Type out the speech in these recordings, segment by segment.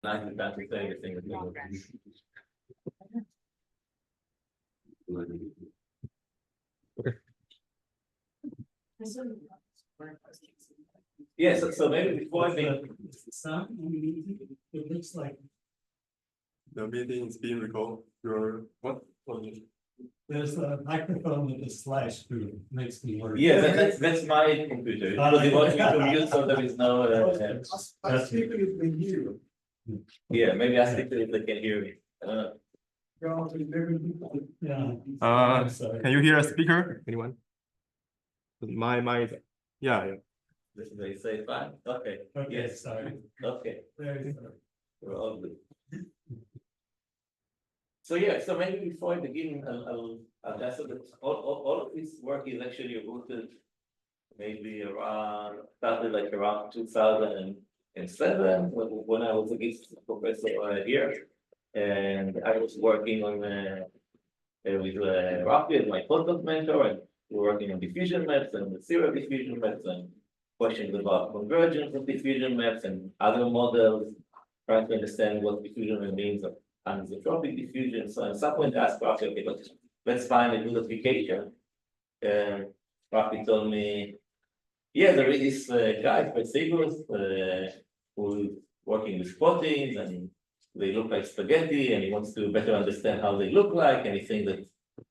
90% to say everything is legal. Yes, so maybe before I think It looks like The meeting is being recorded. Your what? there's a microphone with a slash through it, makes me worry. yeah, that's my computer. Because it wants me to mute, so there is no. I speak with you. Yeah, maybe I speak to if they can hear me. I don't know. Yeah. Sorry. Can you hear a speaker? Anyone? My yeah. They say fine. Okay. Okay, Yes. sorry. Okay. Very sorry. We're all good. So yeah, so maybe before I begin, I'll just say that all of this work is actually rooted maybe started like around 2007 when I was a guest professor here, and I was working on with Rafi as my postdoc mentor, and we were working on diffusion maps and the serial diffusion maps and questions about convergence of diffusion maps and other models, trying to understand what diffusion means of anisotropic diffusion. So at some point I asked Rafi, okay, but let's find a good application. And Rafi told me, yeah, there is this guy, who's working with proteins and they look like spaghetti, and he wants to better understand how they look like, and he thinks that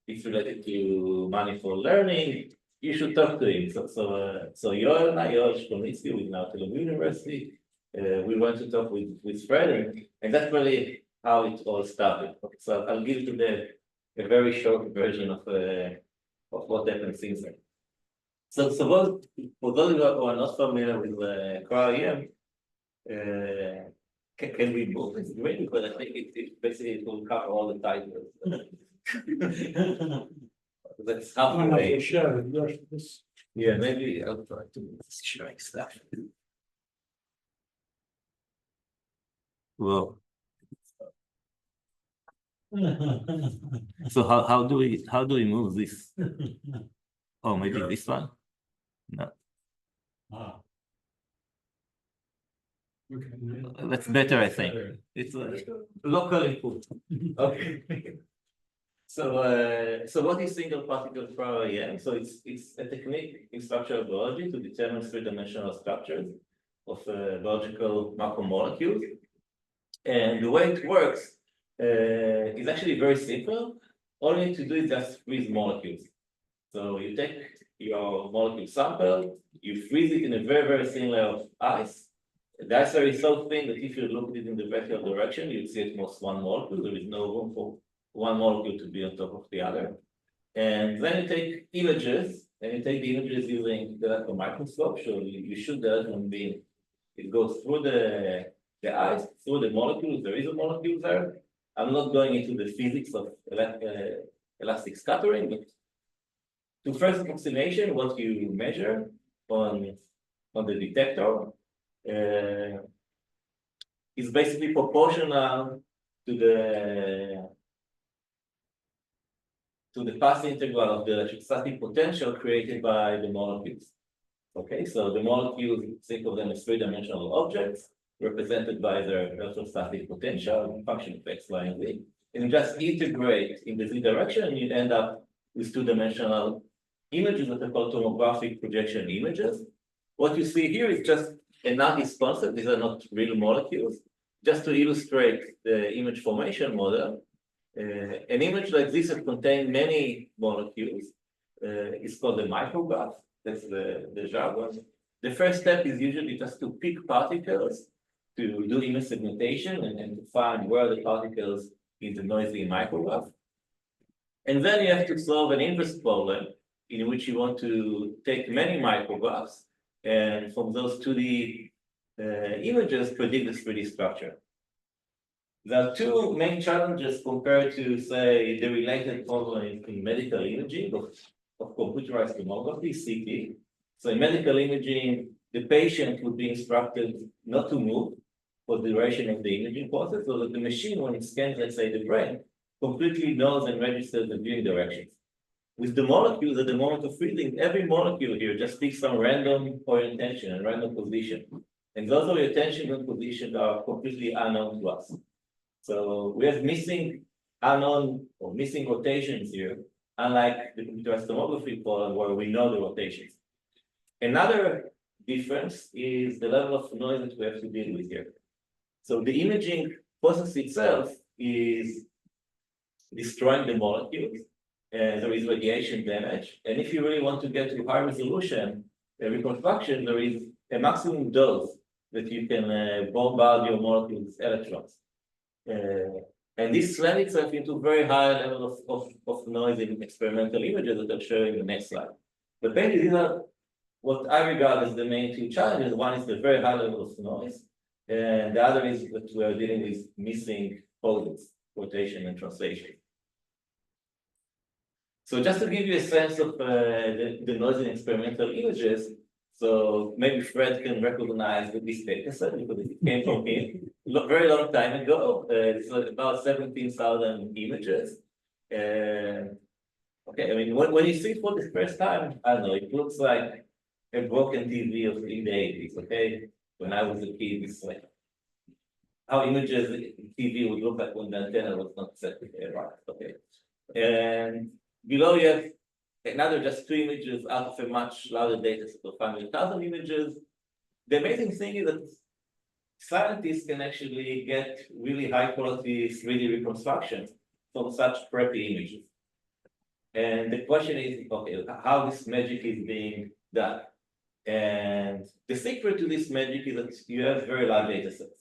it's related to manifold learning. You should talk to him. So Yoel and I, Yoel Shkolnitsky, with now Tel Aviv University, we went to talk with Fred, and that's really how it all started. So I'll give you a very short version of what happened since then. So for those who are not familiar with cryo-EM, can we move this great? Because I think it basically will cover all the titles. That's halfway. Yeah, maybe I'll try to showing stuff. Well, so how do we move this? Oh, maybe this one? No. Ah. That's better, I think. It's local input. Okay. So what is single particle cryo-EM? So it's a technique in structural biology to determine three-dimensional structures of biological macromolecules. And the way it works is actually very simple. All you need to do is just freeze molecules. So you take your molecule sample, you freeze it in a very, very thin layer of ice. The ice layer is so thin that if you look at it in the vertical direction, you'll see at most one molecule. There is no room for one molecule to be on top of the other. And then you take images, and you take the images using the electron microscope. So you shoot the electron beam. It goes through the ice, through the molecules. There is a molecule there. I'm not going into the physics of elastic scattering, but to first approximation, what you measure on the detector is basically proportional to the path integral of the electrostatic potential created by the molecules. Okay, so the molecules, think of them as three-dimensional objects represented by their electrostatic potential, function of x, y, and z. And you just integrate in the z direction, and you end up with two-dimensional images that are called tomographic projection images. What you see here is just a NADIS concept. These are not real molecules. Just to illustrate the image formation model, an image like this that contains many molecules is called a micrograph. That's the jargon. The first step is usually just to pick particles to do image segmentation and to find where the particles in the noisy micrograph. And then you have to solve an inverse problem in which you want to take many micrographs and from those 2D images predict the 3D structure. There are two main challenges compared to, say, the related problem in medical imaging of computerized tomography, CT. So in medical imaging, the patient would be instructed not to move for the duration of the imaging process, so that the machine, when it scans, let's say, the brain, completely knows and registers the viewing directions. With the molecules, at the moment of freezing, every molecule here just picks some random orientation and random position. And those orientation and position are completely unknown to us. So we have unknown or missing rotations here, unlike the computerized tomography problem where we know the rotations. Another difference is the level of noise that we have to deal with here. So the imaging process itself is destroying the molecules, and there is radiation damage. And if you really want to get to high resolution reconstruction, there is a maximum dose that you can bombard your molecules with electrons. And this lends itself into very high level of noise in experimental images that I'll show you in the next slide. But basically, these are what I regard as the main two challenges. One is the very high level of noise, and the other is that we are dealing with missing poses, rotation and translation. So just to give you a sense of the noise in experimental images, so maybe Fred can recognize this data set because it came from him very long time ago. It's about 17,000 images. Okay, I mean, when you see it for the first time, I don't know, it looks like a broken TV of in the 80s, okay? When I was a kid, it's like how images TV would look like when the antenna was not set right, okay? And below you have another just 2 images out of a much larger data set of 500,000 images. The amazing thing is that scientists can actually get really high quality 3D reconstructions from such preppy images. And the question is, okay, how this magic is being done? And the secret to this magic is that you have very large data sets.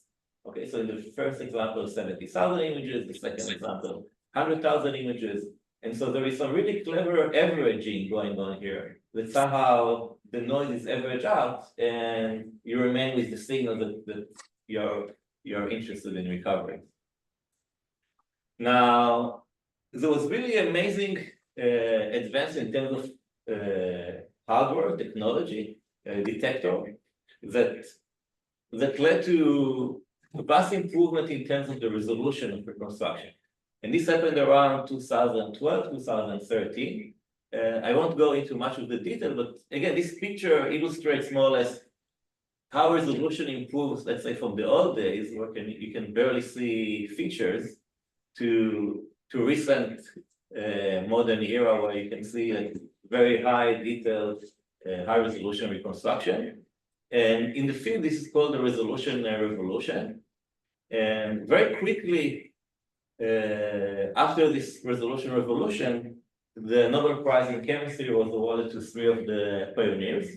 Okay, so in the first example, 70,000 images, the second example, 100,000 images. And so there is some really clever averaging going on here that somehow the noise is averaged out and you remain with the signal that you're interested in recovering. Now, there was really amazing advance in terms of hardware, technology, detector that led to a vast improvement in terms of the resolution of reconstruction. And this happened around 2012, 2013. I won't go into much of the detail, but again, this picture illustrates more or less how resolution improves, let's say from the old days, where you can barely see features, to recent modern era where you can see like very high detailed, high resolution reconstruction. And in the field, this is called the resolution revolution. And very quickly, after this resolution revolution, the Nobel Prize in Chemistry was awarded to 3 of the pioneers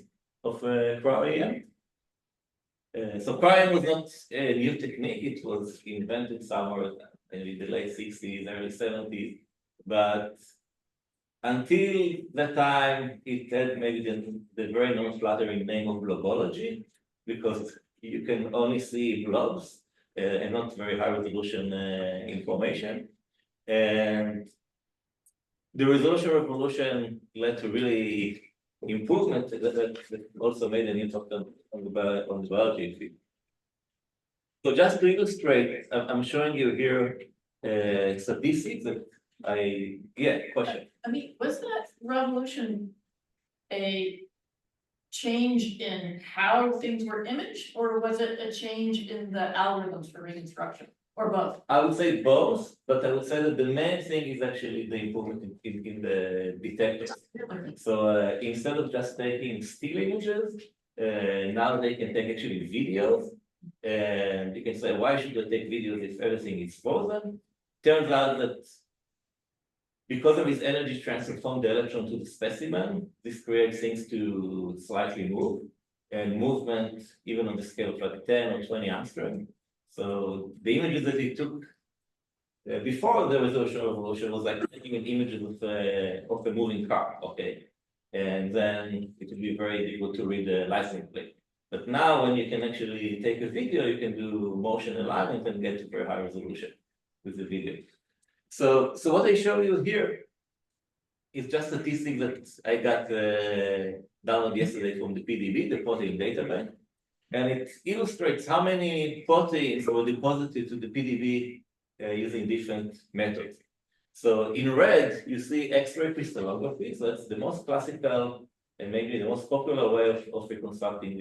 of cryo-EM. So cryo was not a new technique, it was invented somewhere in the late 60s, early 70s, but until that time, it had maybe the very non-flattering name of blobology, because you can only see blobs and not very high resolution information. And the resolution revolution led to really improvement that also made an impact on the biology field. So just to illustrate, I'm showing you here statistics that question. I mean, was that revolution a change in how things were imaged, or was it a change in the algorithms for reconstruction, or both? I would say both, but I would say that the main thing is actually the improvement in the detectors. So instead of just taking still images, now they can take actually videos, and you can say, why should I take videos if everything is frozen? Turns out that because of its energy transfer from the electron to the specimen, this creates things to slightly move, and movement even on the scale of like 10 or 20 angstrom. So the images that it took before the resolution revolution was like taking an image of a moving car, okay? And then it would be very difficult to read the license plate. But now when you can actually take a video, you can do motion alignment and get to very high resolution with the video. So what I show you here is just statistics that I got downloaded yesterday from the PDB, the protein data bank. And it illustrates how many proteins were deposited to the PDB using different methods. So in red, you see X-ray crystallography. So that's the most classical and maybe the most popular way of reconstructing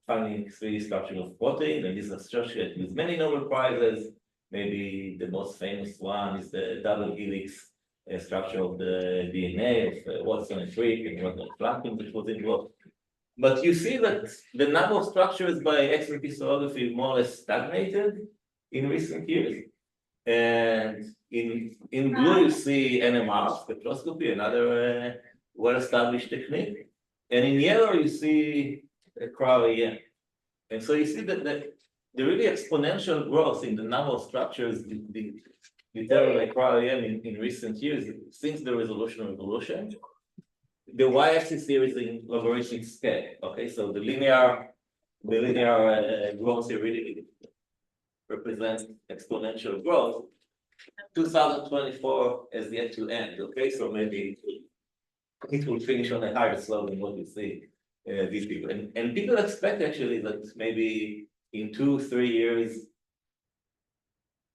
finding 3D structure of protein, and this is associated with many Nobel Prizes. Maybe the most famous one is the double helix structure of the DNA of Watson and Crick and Rodney Franklin, which was involved. But you see that the number of structures by X-ray crystallography more or less stagnated in recent years. And in blue, you see NMR spectroscopy, another well-established technique. And in yellow, you see cryo-EM. And so you see that the really exponential growth in the number of structures determined by cryo-EM in recent years, since the resolution revolution. The y-axis here is in logarithmic scale. Okay, so the linear growth here really represents exponential growth. 2024 is yet to end. Okay, so maybe it will finish on a higher slope than what we see these people. And people expect actually that maybe in 2-3 years,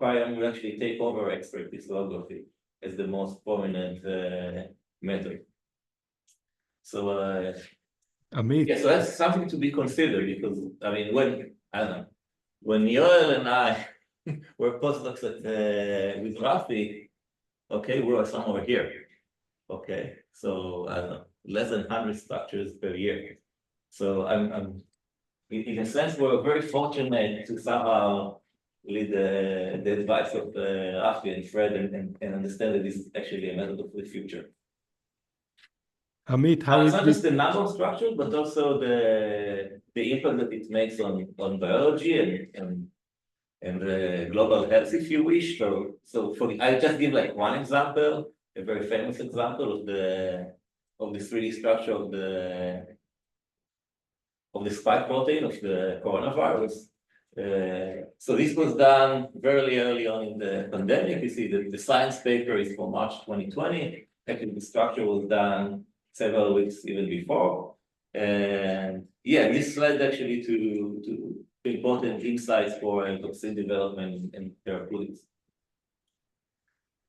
cryo will actually take over X-ray crystallography as the most prominent method. So Amit, yeah, so that's something to be considered, because I mean, when Yoel and I were postdocs with Rafi, okay, we were somewhere here. Okay, so I don't know, less than 100 structures per year. So I'm in a sense, we're very fortunate to somehow lead the advice of Rafi and Fred and understand that this is actually a method of the future. Amit, how It's is not this? just the number of structures, but also the impact that it makes on biology and the global health, if you wish. So I'll just give like one example, a very famous example of the 3D structure of the spike protein of the coronavirus. So this was done very early on in the pandemic. You see the science paper is from March 2020. Actually, the structure was done several weeks even before. And yeah, this led actually to important insights for vaccine development and therapeutics.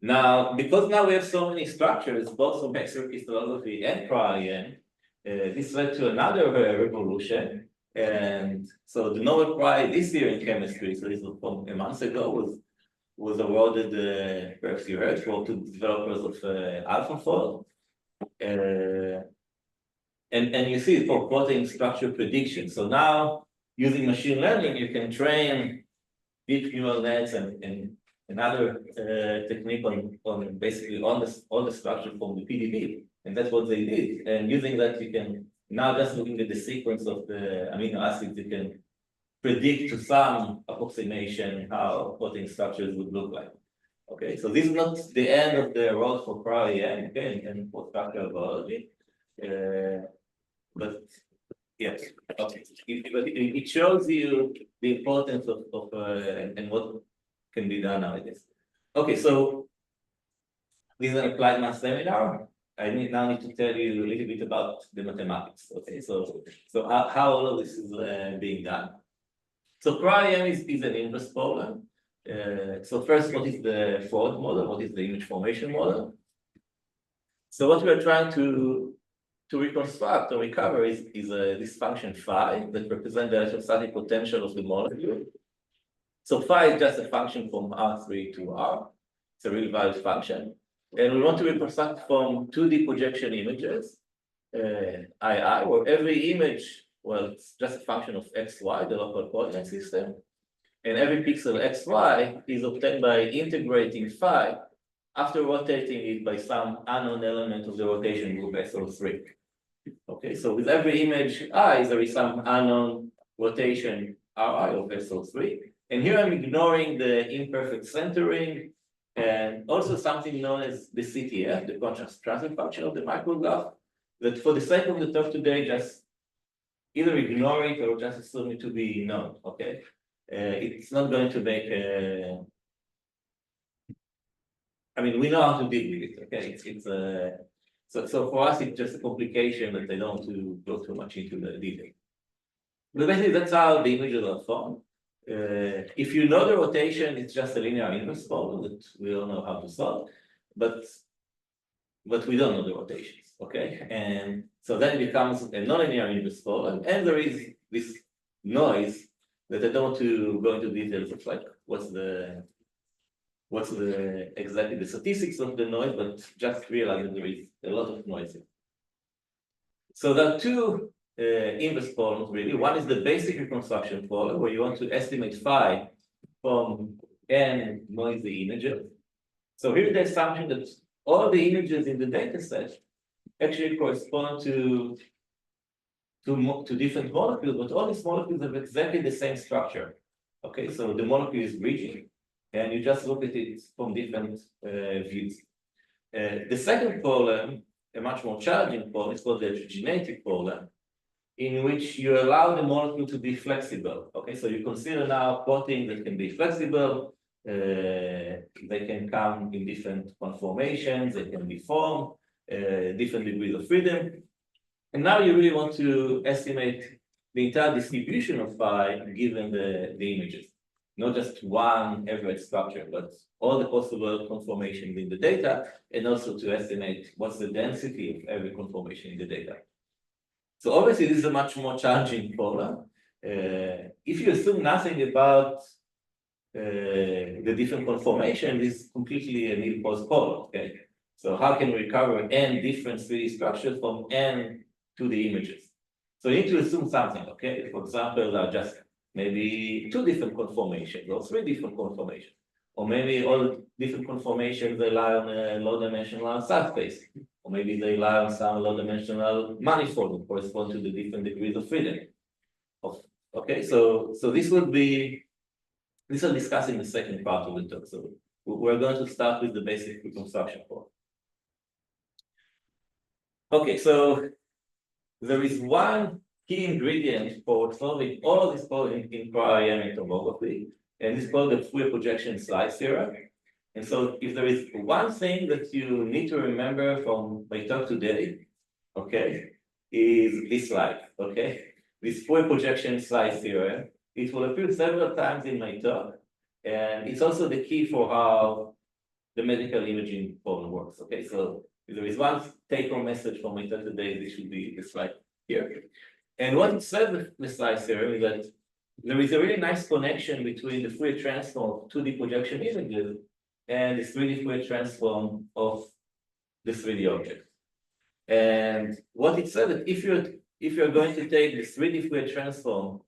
Now, because now we have so many structures, both from X-ray crystallography and cryo-EM, this led to another revolution. And so the Nobel Prize this year in chemistry, so this was from a month ago, was awarded, perhaps you heard, to the developers of AlphaFold. And you see it for protein structure prediction. So now, using machine learning, you can train deep neural nets and another technique on basically all the structure from the PDB. And that's what they did. And using that, you can now just looking at the sequence of the amino acids, you can predict to some approximation how protein structures would look like. Okay, so this is not the end of the road for cryo-EM, okay, and for structural biology. But yes, okay. It shows you the importance of and what can be done nowadays. Okay, so this is an applied math seminar. I now need to tell you a little bit about the mathematics. Okay, so how all of this is being done. So cryo-EM is an inverse problem. So first, what is the Ford model? What is the image formation model? So what we are trying to reconstruct or recover is this function phi that represents the electrostatic potential of the molecule. So phi is just a function from R3 to R. It's a real valued function. And we want to reconstruct from 2D projection images, II, where every image, well, it's just a function of xy, the local coordinate system. And every pixel xy is obtained by integrating phi after rotating it by some unknown element of the rotation group SO3. Okay, so with every image I, there is some unknown rotation Ri of SO3. And here I'm ignoring the imperfect centering and also something known as the CTF, the contrast transfer function of the micrograph, that for the sake of the talk today, just either ignore it or just assume it to be known, okay? It's not going to make I mean, we know how to deal with it, okay? So for us, it's just a complication that I don't want to go too much into the detail. But basically, that's how the images are formed. If you know the rotation, it's just a linear inverse problem that we all know how to solve, but we don't know the rotations, okay? And so then it becomes a nonlinear inverse problem, and there is this noise that I don't want to go into details of like what's exactly the statistics of the noise, but just realize that there is a lot of noise. So there are two inverse problems really. One is the basic reconstruction problem where you want to estimate phi from n noisy images. So here's the assumption that all the images in the data set actually correspond to different molecules, but all these molecules have exactly the same structure. Okay, so the molecule is rigid, and you just look at it from different views. The second problem, a much more challenging problem, is called the heterogeneity problem, in which you allow the molecule to be flexible. Okay, so you consider now proteins that can be flexible. They can come in different conformations, they can be formed, different degrees of freedom. And now you really want to estimate the entire distribution of phi given the images. Not just one average structure, but all the possible conformations in the data, and also to estimate what's the density of every conformation in the data. So obviously this is a much more challenging problem. If you assume nothing about the different conformations, this is completely a nil-post problem, okay? So how can we recover n different 3D structures from n 2D images? So you need to assume something, okay? For example, just maybe 2 different conformations or 3 different conformations, or maybe all different conformations rely on a low-dimensional subspace, or maybe they rely on some low-dimensional manifold that correspond to the different degrees of freedom. Okay, so this will discuss in the second part of the talk. So we're going to start with the basic reconstruction problem. Okay, so there is one key ingredient for solving all of this problem in prior tomography, and it's called the Fourier projection slice theorem. And so if there is one thing that you need to remember from my talk today, okay, is this slide, okay? This Fourier projection slice theorem. It will appear several times in my talk, and it's also the key for how the medical imaging problem works, okay? So if there is one take-home message from my talk today, this should be the slide here. And what it says with the slice theorem is that there is a really nice connection between the Fourier transform of 2D projection images and the 3D Fourier transform of the 3D object. And what it said that if you're going to take the 3D Fourier transform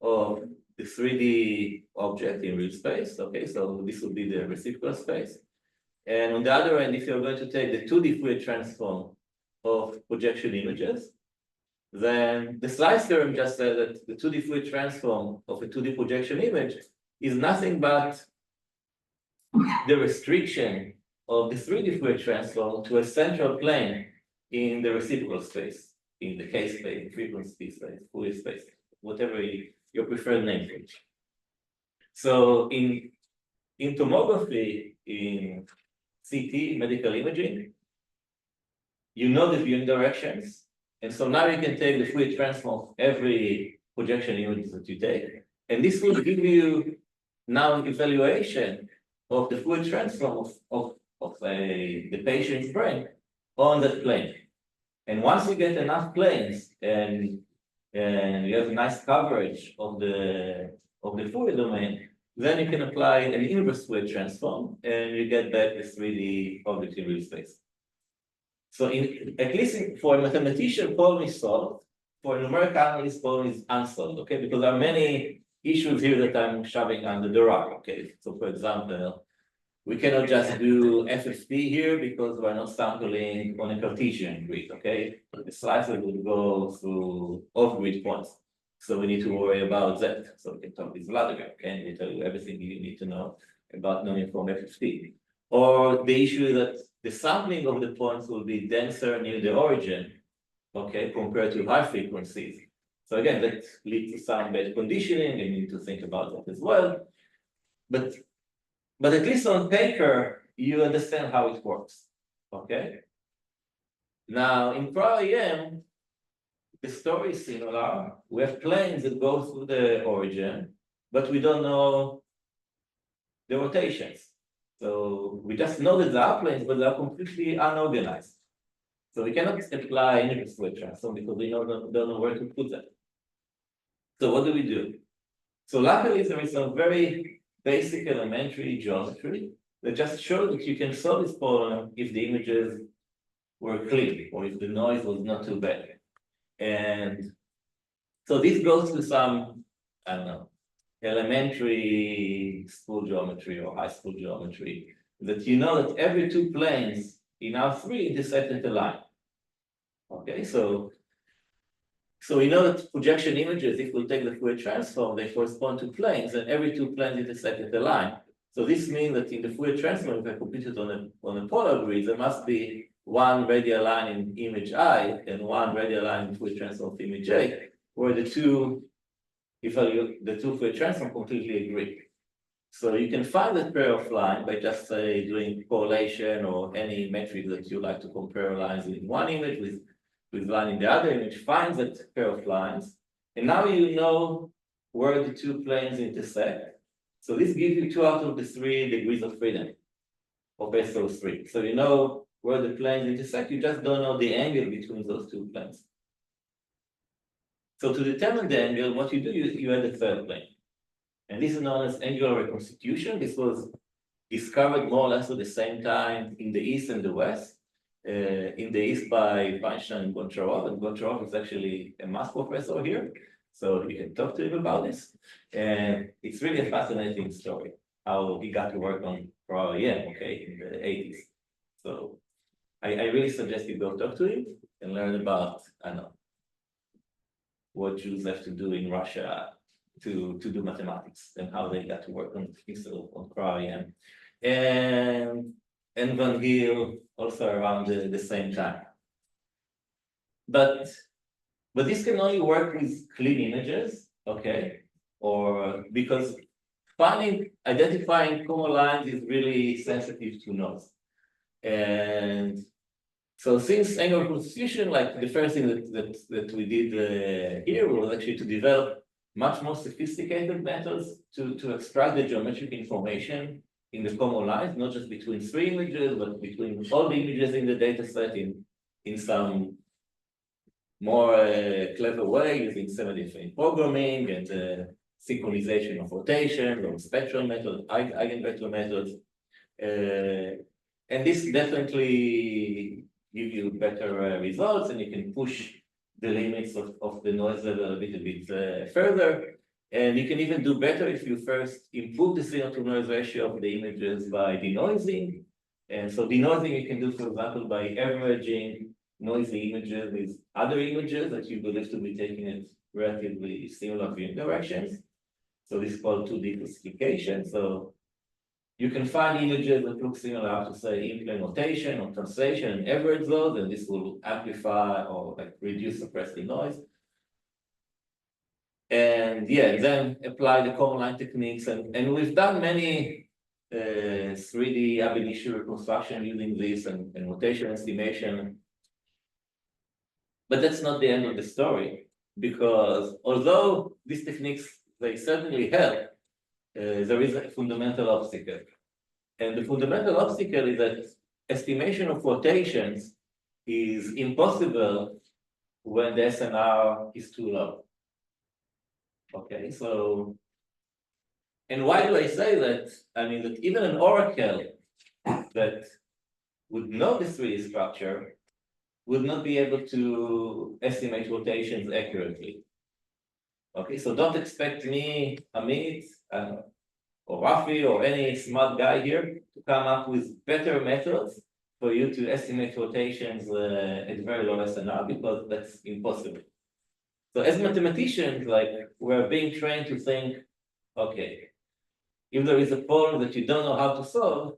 of the 3D object in real space, okay, so this would be the reciprocal space. And on the other end, if you're going to take the 2D Fourier transform of projection images, then the slice theorem just said that the 2D Fourier transform of a 2D projection image is nothing but the restriction of the 3D Fourier transform to a central plane in the reciprocal space, in the K space, frequency space, Fourier space, whatever your preferred name for it. So in tomography, in CT, medical imaging, you know the viewing directions. And so now you can take the Fourier transform of every projection image that you take. And this will give you now an evaluation of the Fourier transform of the patient's brain on that plane. And once you get enough planes and you have nice coverage of the Fourier domain, then you can apply an inverse Fourier transform and you get back the 3D object in real space. So at least for a mathematician, problem is solved. For a numerical analyst, problem is unsolved, okay? Because there are many issues here that I'm shoving under the rug, okay? So for example, we cannot just do FFT here because we're not sampling on a Cartesian grid, okay? The slicer will go through off-grid points. So we need to worry about that. So we can talk with Vladimir, okay? And we tell you everything you need to know about non-uniform FFT. Or the issue that the sampling of the points will be denser near the origin, okay, compared to high frequencies. So again, that leads to some bad conditioning, and you need to think about that as well. But at least on paper, you understand how it works, okay? Now, in Pro-EM, the story is similar. We have planes that go through the origin, but we don't know the rotations. So we just know that there are planes, but they are completely unorganized. So we cannot apply inverse Fourier transform because we don't know where to put them. So what do? So luckily, there is some very basic elementary geometry that just shows that you can solve this problem if the images were clean or if the noise was not too bad. And so this goes to some, I don't know, elementary school geometry or high school geometry, that you know that every two planes in R3 intersect at a line. Okay, so we know that projection images, if we take the Fourier transform, they correspond to planes, and every two planes intersect at a line. So this means that in the Fourier transform, if I compute it on a polar grid, there must be one radial line in image I and one radial line in Fourier transform of image J, where the two, the two Fourier transform completely agree. So you can find that pair of lines by just doing correlation or any metric that you like to compare lines in one image with line in the other image, finds that pair of lines, and now you know where the two planes intersect. So this gives you 2 out of the 3 degrees of freedom of SO3. So you know where the planes intersect, you just don't know the angle between those two planes. So to determine the angle, what you do, you add a third plane. And this is known as angular reconstitution. This was discovered more or less at the same time in the East and the West. In the East by Feinstein and Goncharov, and Goncharov is actually a math professor here, so you can talk to him about this. And it's really a fascinating story, how he got to work on REM, okay, in the 80s. So I really suggest you go talk to him and learn about, I don't know, what Jews have to do in Russia to do mathematics and how they got to work on REM. And Van Giel also around the same time. But this can only work with clean images, okay? Or because identifying common lines is really sensitive to noise. And so since angular reconstitution, like the first thing that we did here was actually to develop much more sophisticated methods to extract the geometric information in the common lines, not just between 3 images, but between all the images in the data set in some more clever way, using semi-definite programming and synchronization of rotation or spectral methods, eigenvector methods. And this definitely give you better results, and you can push the limits of the noise level a little bit further. And you can even do better if you first improve the signal to noise ratio of the images by denoising. And so denoising you can do, for example, by averaging noisy images with other images that you believe to be taking in relatively similar viewing directions. So this is called 2D classification. So you can find images that look similar to, say, in-plane rotation or translation and average those, and this will amplify or like reduce suppress the noise. And yeah, then apply the common line techniques, and we've done many 3D ab initio reconstruction using this and rotation estimation. But that's not the end of the story, because although these techniques, they certainly help, there is a fundamental obstacle. And the fundamental obstacle is that estimation of rotations is impossible when the SNR is too low. Okay, so, and why do I say that? I mean, that even an oracle that would know the 3D structure would not be able to estimate rotations accurately. Okay, so don't expect me, Amit, or Rafi, or any smart guy here to come up with better methods for you to estimate rotations at very low SNR, because that's impossible. So as mathematicians, like, we're being trained to think, okay, if there is a problem that you don't know how to solve,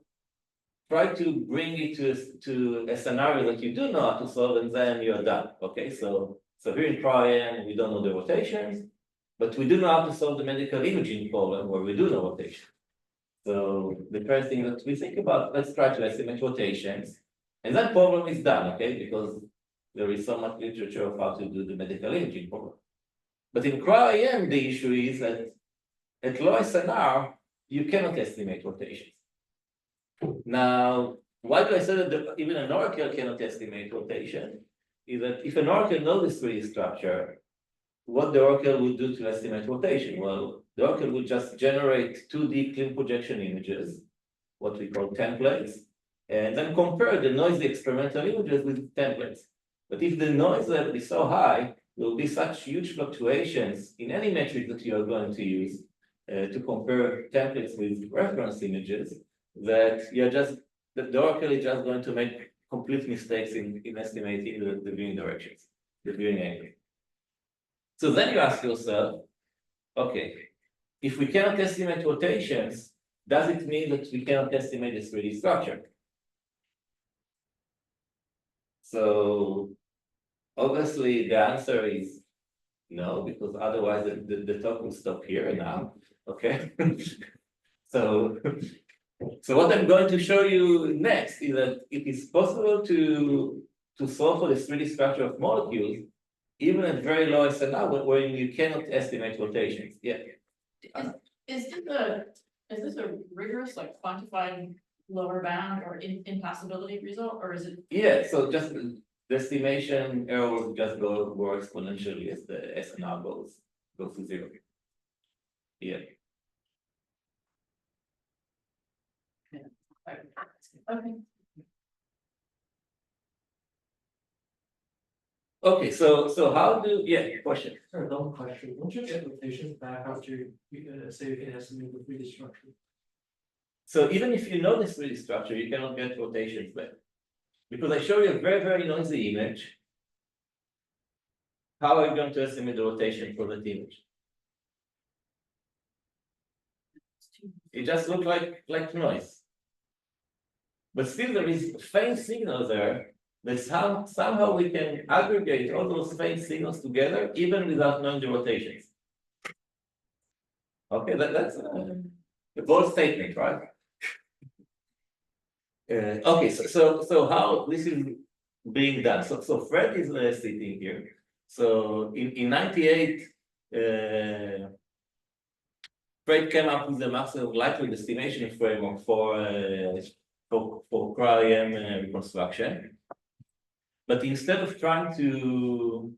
try to bring it to a scenario that you do know how to solve, and then you're done. Okay, so here in Cryo, we don't know the rotations, but we do know how to solve the medical imaging problem where we do know rotation. So the first thing that we think about, let's try to estimate rotations, and that problem is done, okay, because there is so much literature of how to do the medical imaging problem. But in Cryo, the issue is that at low SNR, you cannot estimate rotations. Now, why do I say that even an oracle cannot estimate rotation? Is that if an oracle knows the 3D structure, what the oracle would do to estimate rotation? Well, the oracle would just generate 2D clean projection images, what we call templates, and then compare the noisy experimental images with templates. But if the noise level is so high, there will be such huge fluctuations in any metric that you are going to use to compare templates with reference images, that the oracle is just going to make complete mistakes in estimating the viewing directions, the viewing angle. So then you ask yourself, okay, if we cannot estimate rotations, does it mean that we cannot estimate the 3D structure? So obviously the answer is no, because otherwise the talk will stop here now, okay? So what I'm going to show you next is that it is possible to solve for the 3D structure of molecules even at very low SNR when you cannot estimate rotations. Yeah. Is this a rigorous, like quantified lower bound or impossibility result, or is it? Yeah, so just the estimation error will just go more exponentially as the SNR goes to zero. Yeah. Okay. Okay, so how do, yeah, question. Sorry, dumb question. Won't you get rotations back after you say you can estimate the 3D structure? So even if you know this 3D structure, you cannot get rotations back. Because I show you a very, very noisy image. How are you going to estimate the rotation for that image? It just looks like noise. But still there is faint signal there that somehow we can aggregate all those faint signals together even without knowing the rotations. Okay, that's a bold statement, right? Okay, so how this is being done? So Fred is sitting here. So in '98, Fred came up with the maximum likelihood estimation framework for cryo-EM reconstruction. But instead of trying to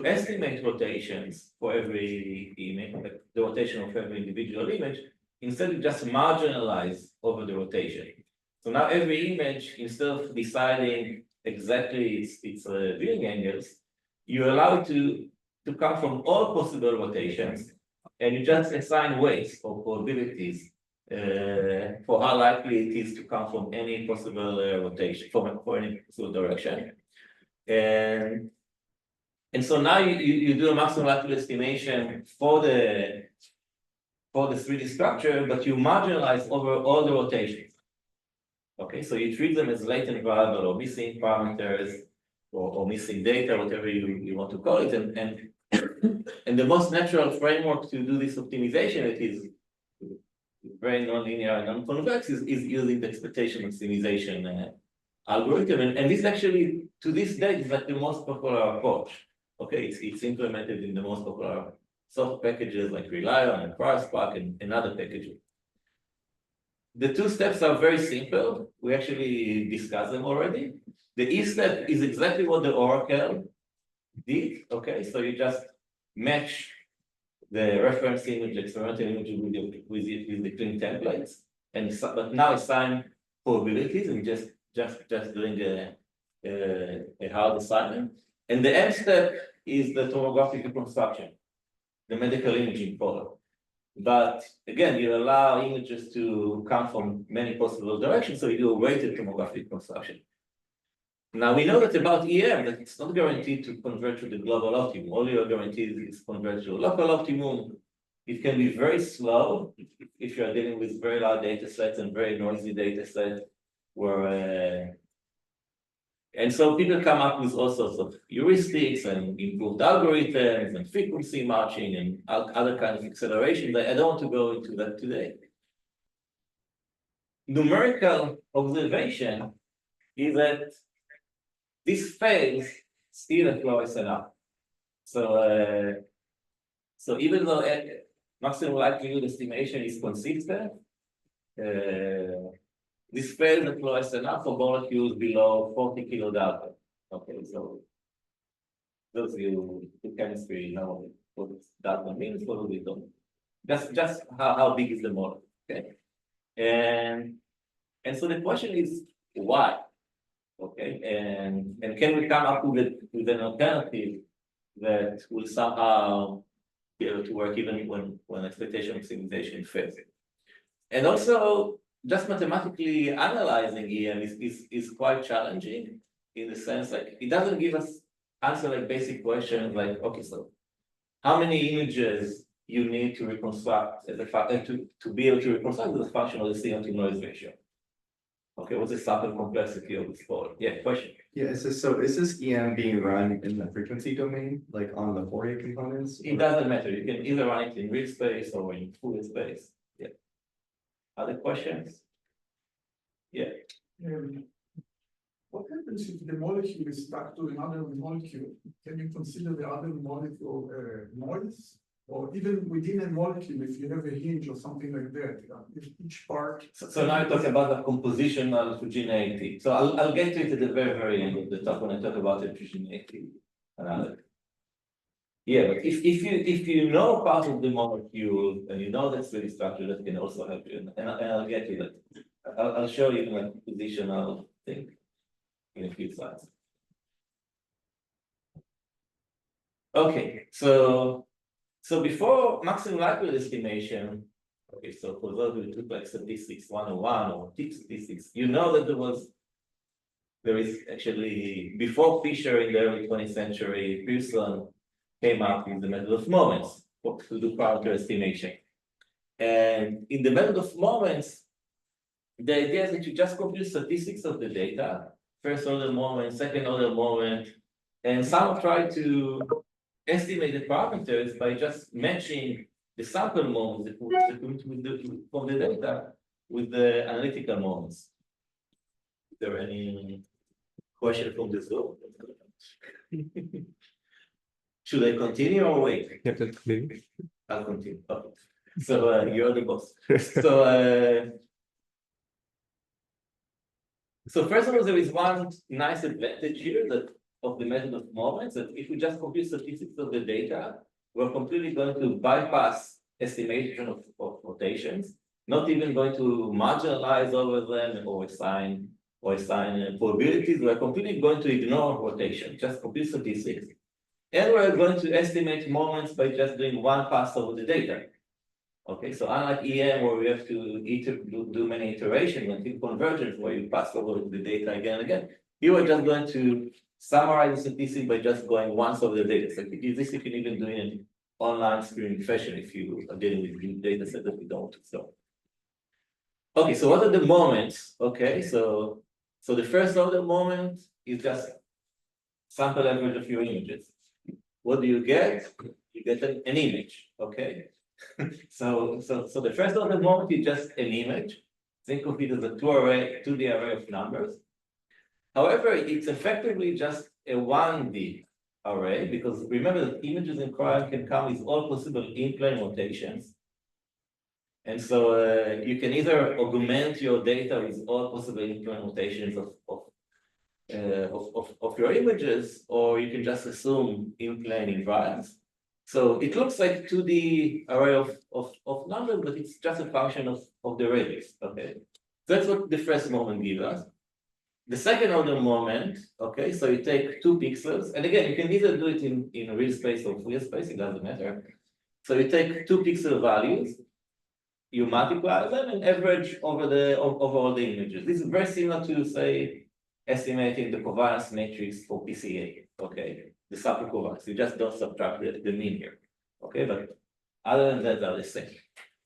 estimate rotations for every image, like the rotation of every individual image, instead you just marginalize over the rotation. So now every image, instead of deciding exactly its viewing angles, you allow it to come from all possible rotations, and you just assign weights or probabilities for how likely it is to come from any possible rotation, for any possible direction. And so now you do a maximum likelihood estimation for the 3D structure, but you marginalize over all the rotations. Okay, so you treat them as latent variable or missing parameters or missing data, whatever you want to call it, and the most natural framework to do this optimization, it is very nonlinear and non-convex, is using the expectation maximization algorithm, and this actually to this day is like the most popular approach. Okay, it's implemented in the most popular software packages like Relion and CryoSpark and other packages. The two steps are very simple. We actually discussed them already. The E step is exactly what the oracle did. Okay, so you just match the reference image, experimental image with the clean templates, but now assign probabilities and just doing a hard assignment. And the M step is the tomographic reconstruction, the medical imaging problem. But again, you allow images to come from many possible directions, so you do a weighted tomographic reconstruction. Now we know that about EM, that it's not guaranteed to converge to the global optimum. All you are guaranteed is converge to a local optimum. It can be very slow if you are dealing with very large data sets and very noisy data sets, where and so people come up with all sorts of heuristics and improved algorithms and frequency matching and other kinds of acceleration. I don't want to go into that today. Numerical observation is that this fails still at low SNR. So even though maximum likelihood estimation is consistent, this fails at low SNR for molecules below 40 kilodalton. Okay, so those you do chemistry know what that one means, what we don't. Just how big is the model, okay? And so the question is why? Okay, and can we come up with an alternative that will somehow be able to work even when expectation maximization fails? And also, just mathematically analyzing EM is quite challenging in the sense like it doesn't give us answer like basic questions like, okay, so how many images you need to reconstruct as a to be able to reconstruct as a function of the signal to noise ratio? Okay, what's the sample complexity of this code? Yeah, question. Yeah, is this EM being run in the frequency domain, like on the Fourier components? It doesn't matter. You can either run it in real space or in Fourier space. Yeah. Other questions? Yeah. What happens if the molecule is stuck to another molecule? Can you consider the other molecule noise? Or even within a molecule, if you have a hinge or something like that, if each part. So now you talk about the compositional heterogeneity. So I'll get to it at the very end of the talk when I talk about heterogeneity. Yeah, but if you know part of the molecule and you know that's really structured, that can also help you. And I'll get to that. I'll show you the compositional thing in a few slides. Okay, so before maximum likelihood estimation, okay, so for those who took like statistics 101 or deep statistics, you know that there is actually, before Fisher in the early 20th century, Pearson came up with the method of moments to do parameter estimation. And in the method of moments, the idea is that you just compute statistics of the data, first order moment, second order moment, and some try to estimate the parameters by just matching the sample moments from the data with the analytical moments. Is there any question from the Zoom? Should I continue or wait? Yeah, that's maybe. I'll continue. Okay. So you're the boss. So first of all, there is one nice advantage here that of the method of moments, that if we just compute statistics of the data, we're completely going to bypass estimation of rotations, not even going to marginalize over them or assign probabilities. We're completely going to ignore rotation, just compute statistics. And we're going to estimate moments by just doing one pass over the data. Okay, so unlike EM where we have to do many iterations until convergence where you pass over the data again and again, you are just going to summarize the statistic by just going once over the data. So this you can even do in an online screening fashion if you are dealing with new data set that we don't. So okay, so what are the moments? Okay, so the first order moment is just sample average of your images. What do you get? You get an image, okay? So the first order moment is just an image. Think of it as a 2D array of numbers. However, it's effectively just a 1D array because remember that images in crime can come with all possible in-plane rotations. And so you can either augment your data with all possible in-plane rotations of your images, or you can just assume in-plane invariance. So it looks like 2D array of numbers, but it's just a function of the radius, okay? So that's what the first moment gives us. The second order moment, okay, so you take 2 pixels, and again, you can either do it in real space or Fourier space, it doesn't matter. So you take 2 pixel values, you multiply them and average over all the images. This is very similar to, say, estimating the covariance matrix for PCA, okay? The sample covariance, you just don't subtract the mean here, okay? But other than that, they're the same.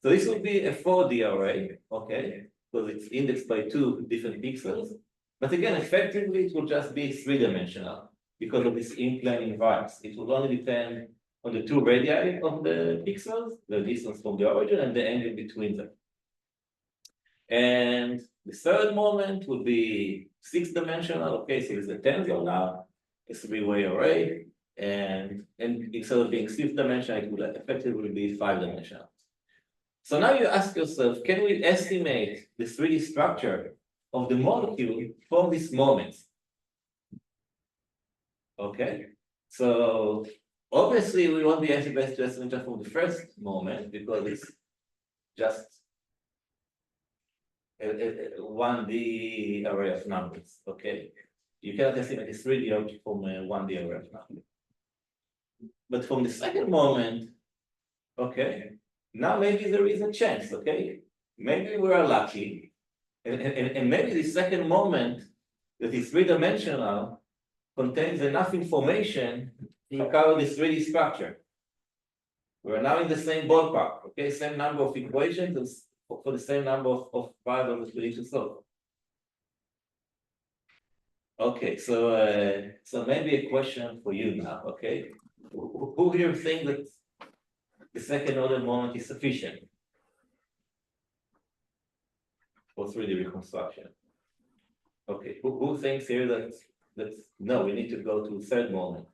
So this would be a 4D array, okay? Because it's indexed by 2 different pixels. But again, effectively, it will just be 3-dimensional because of this in-plane invariance. It will only depend on the 2 radii of the pixels, the distance from the origin, and the angle between them. And the third moment would be 6-dimensional. Okay, so it's a tensor now, a 3-way array, and instead of being 6-dimensional, it would effectively be 5-dimensional. So now you ask yourself, can we estimate the 3D structure of the molecule from these moments? Okay, so Obviously, we won't be able to estimate just from the first moment because it's just a 1D array of numbers, okay? You cannot estimate a 3D object from a 1D array of numbers. But from the second moment, okay, now maybe there is a chance, okay? Maybe we are lucky, and maybe the second moment that is three-dimensional contains enough information to cover this 3D structure. We're now in the same ballpark, okay? Same number of equations for the same number of variables that we need to solve. Okay, so maybe a question for you now, okay? Who here think that the second order moment is sufficient for 3D reconstruction? Okay, who thinks here that no, we need to go to third moment?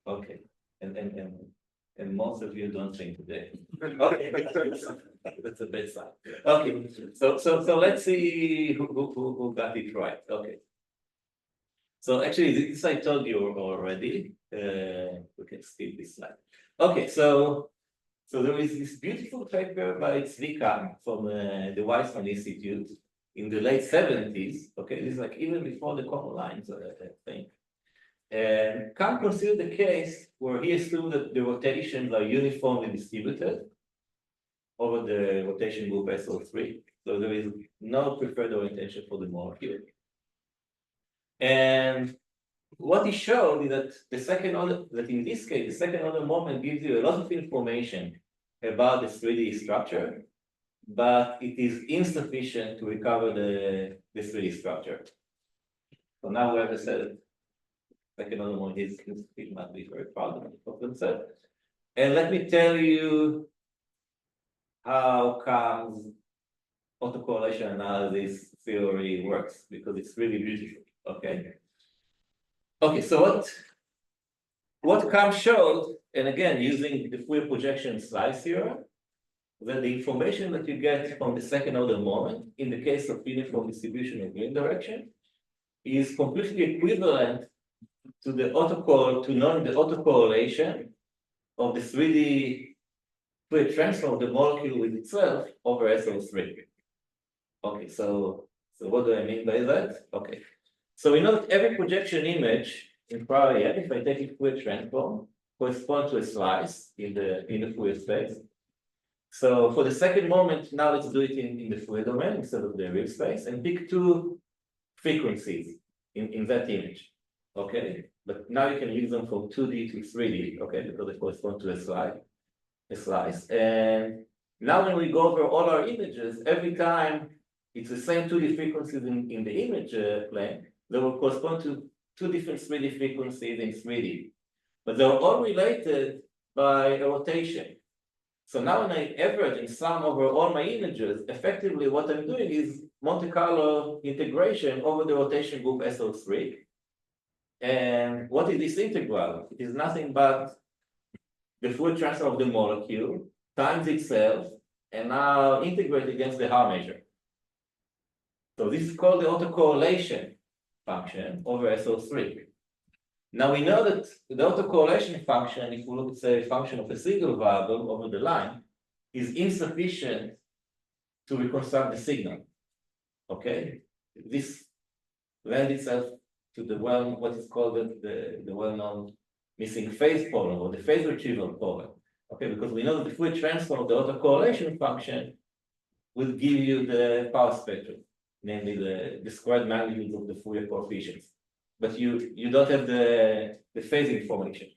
Okay, and most of you don't think today. Okay, that's a bad sign. Okay, so let's see who got it right. Okay. So actually, this I told you already. We can skip this slide. Okay, so there is this beautiful paper by Zvika from the Weizmann Institute in the late 70s. Okay, this is like even before the common lines, I think. And Kant considered the case where he assumed that the rotations are uniformly distributed over the rotation group SO3. So there is no preferred orientation for the molecule. And what he showed is that the second order, that in this case, the second order moment gives you a lot of information about the 3D structure, but it is insufficient to recover the 3D structure. So now we have said second order moment is insufficient, must be very proud of themselves. And let me tell you how comes autocorrelation analysis theory works, because it's really beautiful. Okay. Okay, so what Kant showed, and again using the Fourier projection slice theorem, that the information that you get from the second order moment, in the case of uniform distribution of green direction, is completely equivalent to the knowing the autocorrelation of the 3D Fourier transform of the molecule with itself over SO3. Okay, so what do I mean by that? Okay. So we know that every projection image in prior, if I take a Fourier transform, corresponds to a slice in the Fourier space. So for the second moment, now let's do it in the Fourier domain instead of the real space, and pick two frequencies in that image. Okay, but now you can use them from 2D to 3D, okay, because they correspond to a slice. And now when we go over all our images, every time it's the same 2D frequencies in the image plane, they will correspond to two different 3D frequencies in 3D. But they're all related by a rotation. So now when I average and sum over all my images, effectively what I'm doing is Monte Carlo integration over the rotation group SO3. And what is this integral? It is nothing but the Fourier transform of the molecule times itself, and now integrate against the Haar measure. So this is called the autocorrelation function over SO3. Now we know that the autocorrelation function, if we look at say a function of a single variable over the line, is insufficient to reconstruct the signal. Okay, this lends itself to the what is called the well-known missing phase problem or the phase retrieval problem. Okay, because we know that the Fourier transform of the autocorrelation function will give you the power spectrum, namely the squared magnitude of the Fourier coefficients. But you don't have the phase information.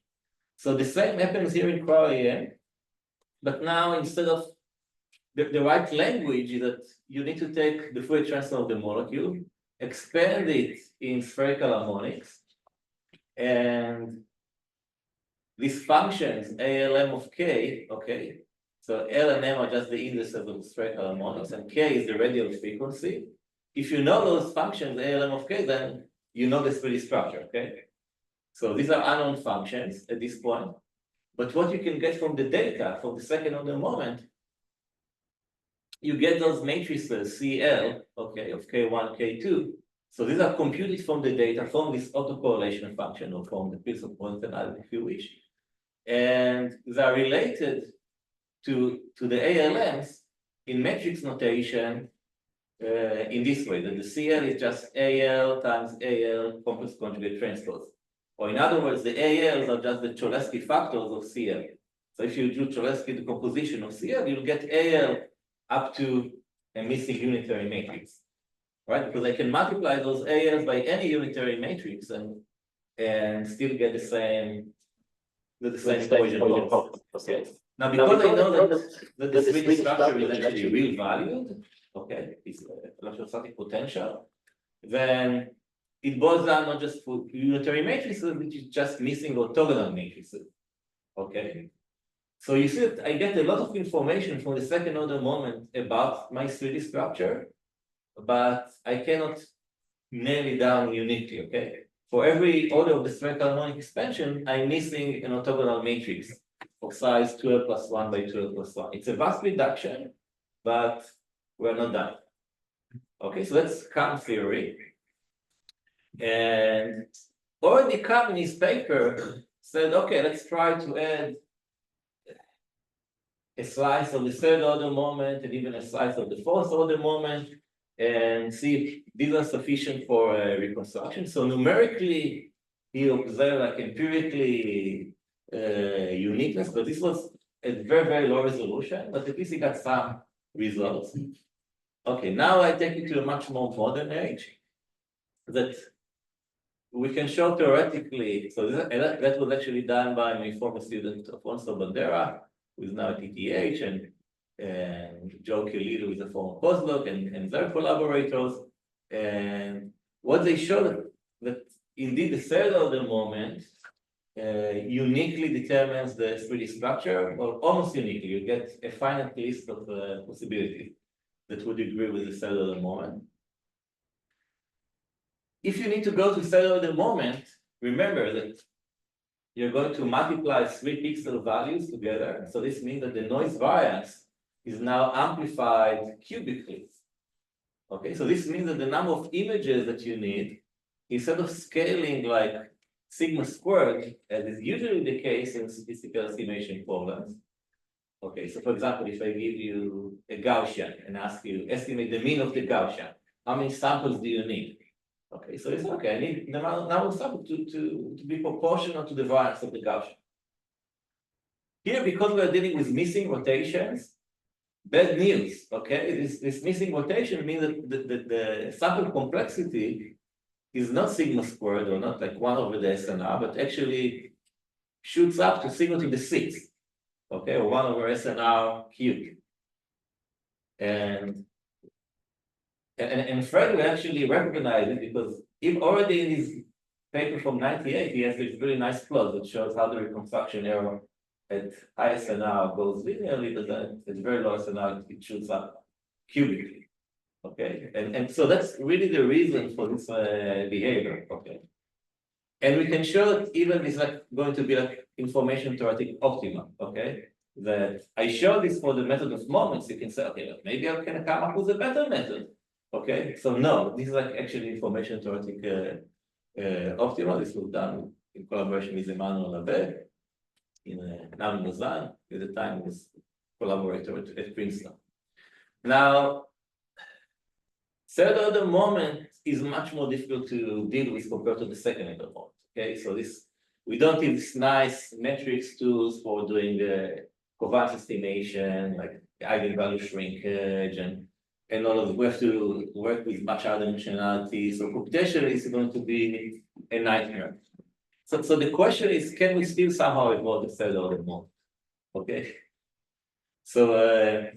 So the same happens here in Crowley, but now instead of the right language is that you need to take the Fourier transform of the molecule, expand it in spherical harmonics, and these functions ALM of K, okay, so L and M are just the indices of the spherical harmonics, and K is the radial frequency. If you know those functions ALM of K, then you know the 3D structure, okay? So these are unknown functions at this point, but what you can get from the data from the second order moment, you get those matrices CL, okay, of K1, K2. So these are computed from the data from this autocorrelation function or from the pixel point analysis if you wish. And they are related to the ALMs in matrix notation in this way, that the CL is just AL times AL complex conjugate transpose. Or in other words, the ALs are just the Cholesky factors of CL. So if you do Cholesky decomposition of CL, you'll get AL up to a missing unitary matrix, right? Because I can multiply those ALs by any unitary matrix and still get the same equation. Okay. Now, because I know that the Swedish structure is actually real valued, okay, it's electrostatic potential, then it boils down not just for unitary matrices, which is just missing orthogonal matrices. Okay. So you see that I get a lot of information from the second order moment about my 3D structure, but I cannot nail it down uniquely, okay? For every order of the spherical harmonic expansion, I'm missing an orthogonal matrix of size 12 plus 1 by 12 plus 1. It's a vast reduction, but we're not done. Okay, so that's Kahn theory. And already Kahn in his paper said, okay, let's try to add a slice of the third order moment and even a slice of the fourth order moment and see if these are sufficient for reconstruction. So numerically, he observed like empirically uniqueness, but this was at very, very low resolution, but at least he got some results. Okay, now I take you to a much more modern age that we can show theoretically. So that was actually done by my former student Alfonso Bandera, who is now at ETH, and Joe Chiolito is a former postdoc, and their collaborators. And what they showed that indeed the third order moment uniquely determines the 3D structure, or almost uniquely. You get a finite list of possibilities that would agree with the third order moment. If you need to go to third order moment, remember that you're going to multiply 3 pixel values together. So this means that the noise variance is now amplified cubically. Okay, so this means that the number of images that you need, instead of scaling like sigma squared, as is usually the case in statistical estimation problems. Okay, so for example, if I give you a Gaussian and ask you estimate the mean of the Gaussian, how many samples do you need? Okay, so it's okay, I need the number of samples to be proportional to the variance of the Gaussian. Here, because we're dealing with missing rotations, bad news, okay? This missing rotation means that the sample complexity is not sigma squared or not like 1 over the SNR, but actually shoots up to sigma to the 6th, okay, or 1 over SNR cubed. And Fred will actually recognize it because if already in his paper from 98, he has this really nice plot that shows how the reconstruction error at high SNR goes linearly, but then at very low SNR it shoots up cubically. Okay, and so that's really the reason for this behavior. Okay, and we can show that even it's like going to be like information theoretic optima. Okay, that I show this for the method of moments. You can say, okay, maybe I can come up with a better method. Okay, so no, this is like actually information theoretic optima. This was done in collaboration with Emmanuel Labbe in Navi Mozan. At the time, he was collaborator at Princeton. Now, third order moment is much more difficult to deal with compared to the second order moment. Okay, so we don't have this nice metrics tools for doing the covariance estimation, like eigenvalue shrinkage and all of it. We have to work with much higher dimensionality. So computation is going to be a nightmare. So the question is, can we still somehow evolve the third order moment? Okay. So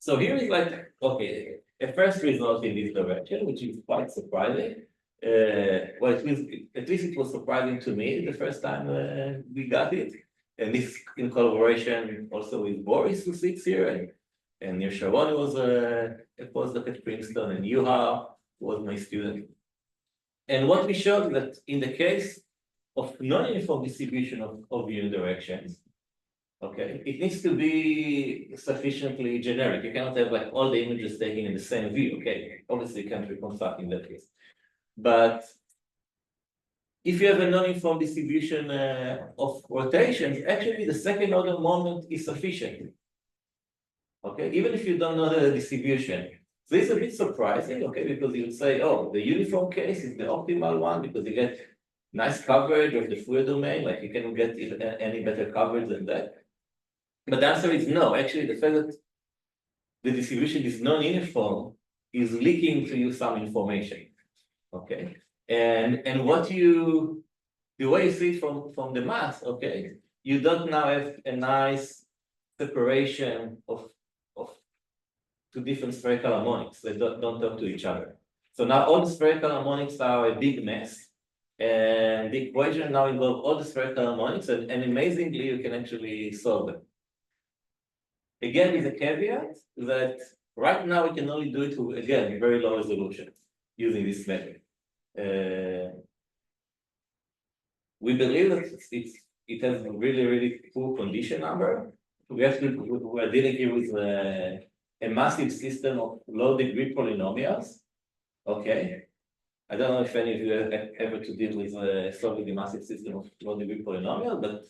here is like, okay, a first result in this direction, which is quite surprising. Well, at least it was surprising to me the first time we got it. And this in collaboration also with Boris, who sits here, and Nir Sharon was a postdoc at Princeton, and Yuha was my student. And what we showed is that in the case of non-uniform distribution of unit directions, okay, it needs to be sufficiently generic. You cannot have like all the images taken in the same view. Okay, obviously you can't reconstruct in that case. But if you have a non-uniform distribution of rotations, actually the second order moment is sufficient. Okay, even if you don't know the distribution. So it's a bit surprising, okay, because you would say, oh, the uniform case is the optimal one because you get nice coverage of the Fourier domain, like you cannot get any better coverage than that. But the answer is no. Actually, the fact that the distribution is non-uniform is leaking to you some information. Okay, and what you, the way you see it from the math, okay, you don't now have a nice separation of two different spherical harmonics that don't talk to each other. So now all the spherical harmonics are a big mess. And the equation now involves all the spherical harmonics, and amazingly, you can actually solve them. Again, with a caveat that right now we can only do it to, again, very low resolution using this method. We believe that it has a really poor condition number. We are dealing here with a massive system of low degree polynomials. Okay. I don't know if any of you have ever to deal with solving a massive system of low degree polynomial, but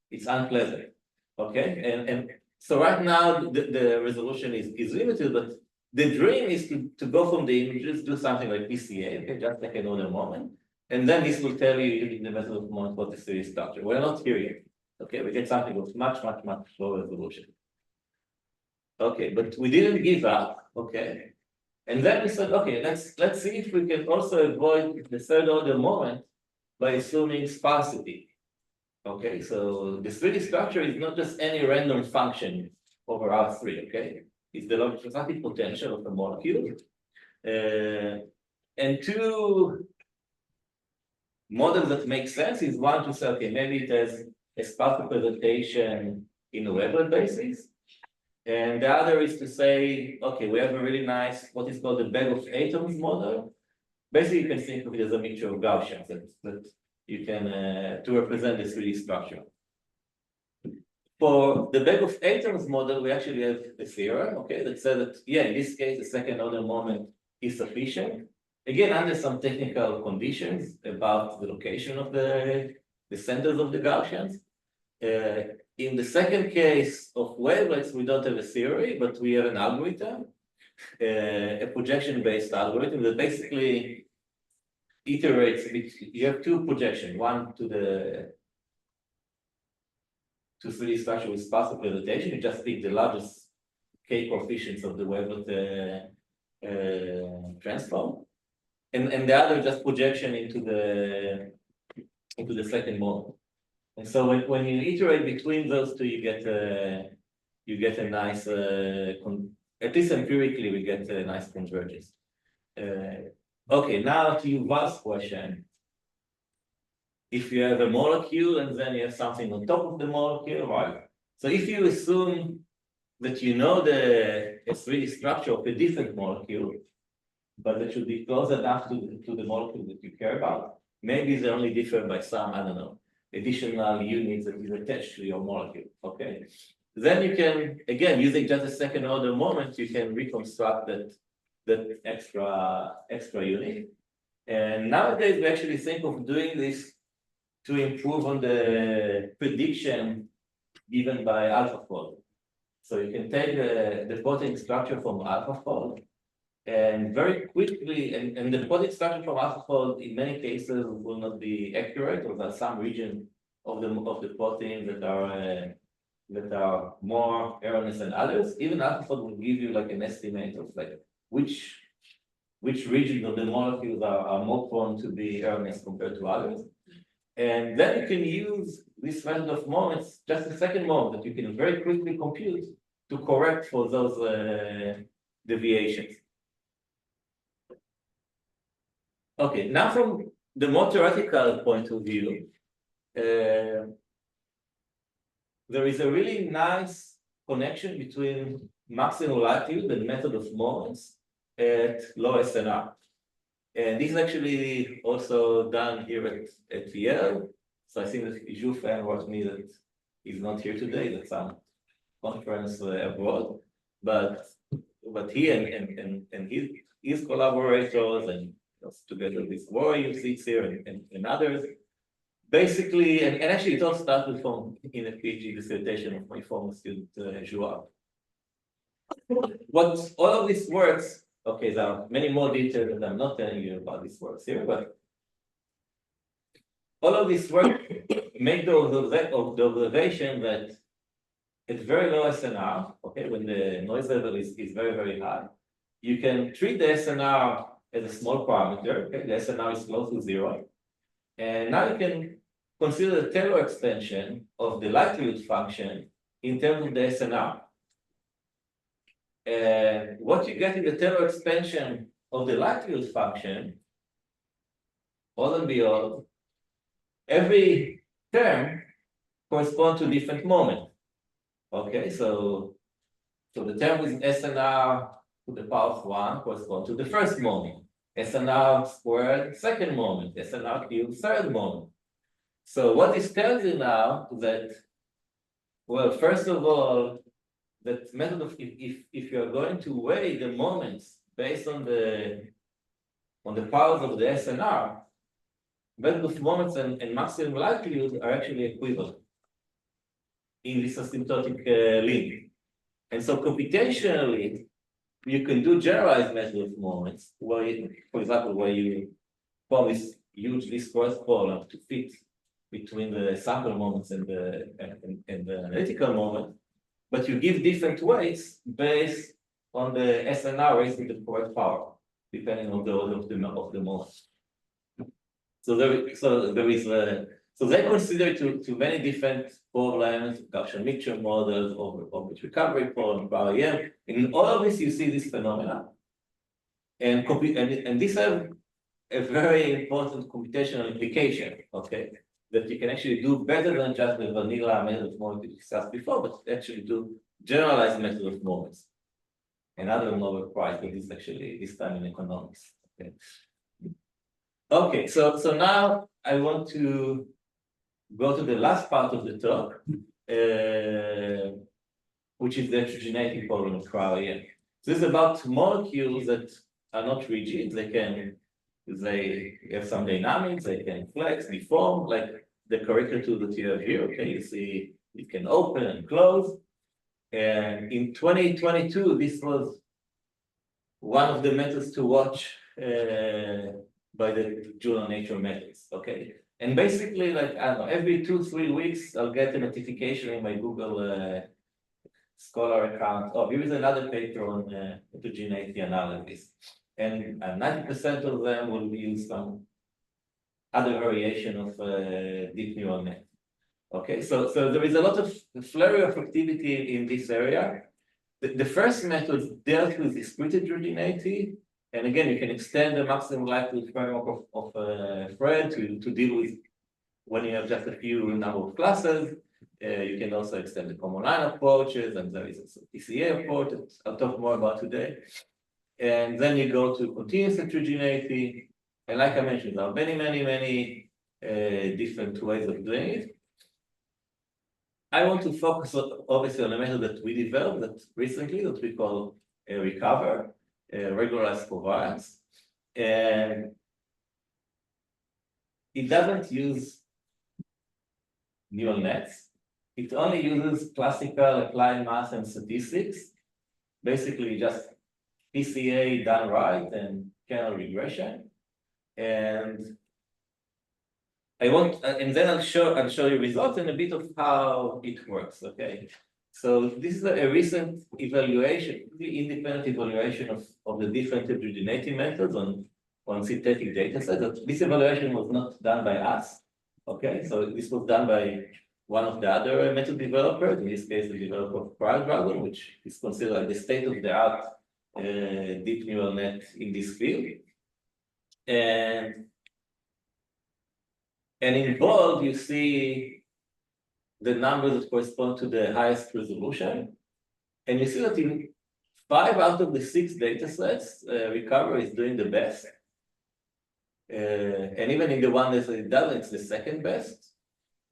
it's unpleasant. Okay. And so right now the resolution is limited, but the dream is to go from the images, do something like PCA, okay, just like another moment. And then this will tell you using the method of moment what the series structure. We're not here yet. Okay, we get something with much lower resolution. Okay, but we didn't give up. Okay, and then we said, okay, let's see if we can also avoid the third order moment by assuming sparsity. Okay, so the 3D structure is not just any random function over R3. Okay, it's the electrostatic potential of the molecule, and two models that make sense is one to say, okay, maybe it has a sparse representation in a Weber basis. And the other is to say, okay, we have a really nice, what is called the bag of atoms model. Basically, you can think of it as a mixture of Gaussians that you can, to represent the 3D structure. For the bag of atoms model, we actually have a theorem, okay, that says that, yeah, in this case, the second order moment is sufficient. Again, under some technical conditions about the location of the centers of the Gaussians. In the second case of wavelets, we don't have a theory, but we have an algorithm, a projection-based algorithm that basically iterates. You have two projections, one to the 3D structure with sparse representation. You just pick the largest K coefficients of the wavelet transform. And the other just projection into the second model. And so when you iterate between those two, you get a nice, at least empirically, we get a nice convergence. Okay, now to Yuval's question. If you have a molecule and then you have something on top of the molecule, right? So if you assume that you know the 3D structure of a different molecule, but that should be close enough to the molecule that you care about. Maybe they only differ by some, I don't know, additional units that is attached to your molecule, okay? Then you can, again, using just a second order moment, you can reconstruct that extra unit. And nowadays, we actually think of doing this to improve on the prediction given by AlphaFold. So you can take the protein structure from AlphaFold, and very quickly, and the protein structure from AlphaFold in many cases will not be accurate, or there are some region of the protein that are more erroneous than others. Even AlphaFold will give you like an estimate of like which regions of the molecules are more prone to be erroneous compared to others. And then you can use this method of moments, just a second moment that you can very quickly compute to correct for those deviations. Okay, now from the more theoretical point of view, there is a really nice connection between maximum likelihood and method of moments at low SNR. And this is actually also done here at Yale. So I think that Iju fan wrote me that he's not here today, that's some conference abroad. But he and his collaborators and together with Roy, you see here, and others. Basically, and actually it all started from in a PhD dissertation of my former student, Joao. What all of this works, okay, there are many more details that I'm not telling you about this works here, but all of this work make the observation that at very low SNR, okay, when the noise level is very, very high, you can treat the SNR as a small parameter, okay, the SNR is close to zero, and now you can consider the Taylor extension of the likelihood function in terms of the SNR. And what you get in the Taylor expansion of the likelihood function, all and beyond, every term corresponds to a different moment. Okay, so the term with SNR to the power of 1 corresponds to the first moment, SNR squared second moment, SNR cubed third moment. So what this tells you now that, well, first of all, that method of if you're going to weigh the moments based on the powers of the SNR, method of moments and maximum likelihood are actually equivalent in this asymptotic link. And so computationally, you can do generalized method of moments where you, for example, where you form this huge discourse column to fit between the sample moments and the analytical moment, but you give different weights based on the SNR raised to the correct power, depending on the order of the moment. So they consider to many different problems, Gaussian mixture models, orbit recovery problem, REM. In all of this, you see this phenomena, and these have a very important computational implication. Okay, that you can actually do better than just the vanilla method of moments we discussed before, but actually do generalized method of moments. Another Nobel Prize, but this actually this time in economics. Okay. Okay, so now I want to go to the last part of the talk, which is the heterogeneity problem of cryo-EM. So this is about molecules that are not rigid. They have some dynamics. They can flex, deform, like the caricature that you have here. Okay, you see it can open and close. And in 2022, this was one of the methods to watch by the journal Nature Methods. Okay, and basically, like I don't know, every 2-3 weeks, I'll get a notification in my Google Scholar account. Oh, here is another paper on heterogeneity analysis, and 90% of them will use some other variation of deep neural net. Okay, so there is a lot of flurry of activity in this area. The first method dealt with discrete heterogeneity, and again, you can extend the maximum likelihood framework of Fred to deal with when you have just a few number of classes. You can also extend the common line approaches, and there is a PCA approach that I'll talk more about today. And then you go to continuous heterogeneity, and like I mentioned, there are many different ways of doing it. I want to focus obviously on a method that we developed that recently that we call recover, regularized covariance, and it doesn't use neural nets. It only uses classical applied math and statistics, basically just PCA done right and kernel regression. And then I'll show you results and a bit of how it works. Okay, so this is a recent evaluation, independent evaluation of the different heterogeneity methods on synthetic data sets. This evaluation was not done by us. Okay, so this was done by one of the other method developers, in this case, the developer of CryoDragon, which is considered like the state-of-the-art deep neural net in this field. And in bold, you see the numbers that correspond to the highest resolution. And you see that in 5 out of the 6 data sets, recovery is doing the best. And even in the one that it doesn't, it's the second best.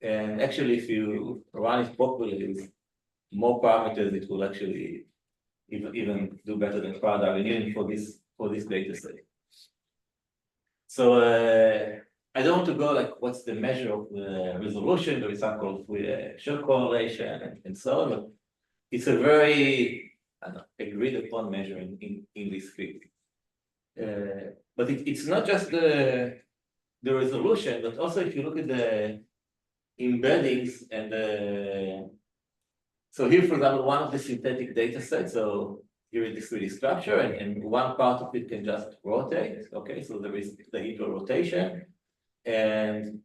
And actually, if you run it properly with more parameters, it will actually even do better than CryoDragon, even for this data set. So I don't want to go like what's the measure of the resolution, there is something called shear correlation and so on, but it's a very I don't know, agreed upon measure in this field. But it's not just the resolution, but also if you look at the embeddings and so here, for example, one of the synthetic data sets, so here is the 3D structure, and one part of it can just rotate. Okay, so there is the hydro rotation, and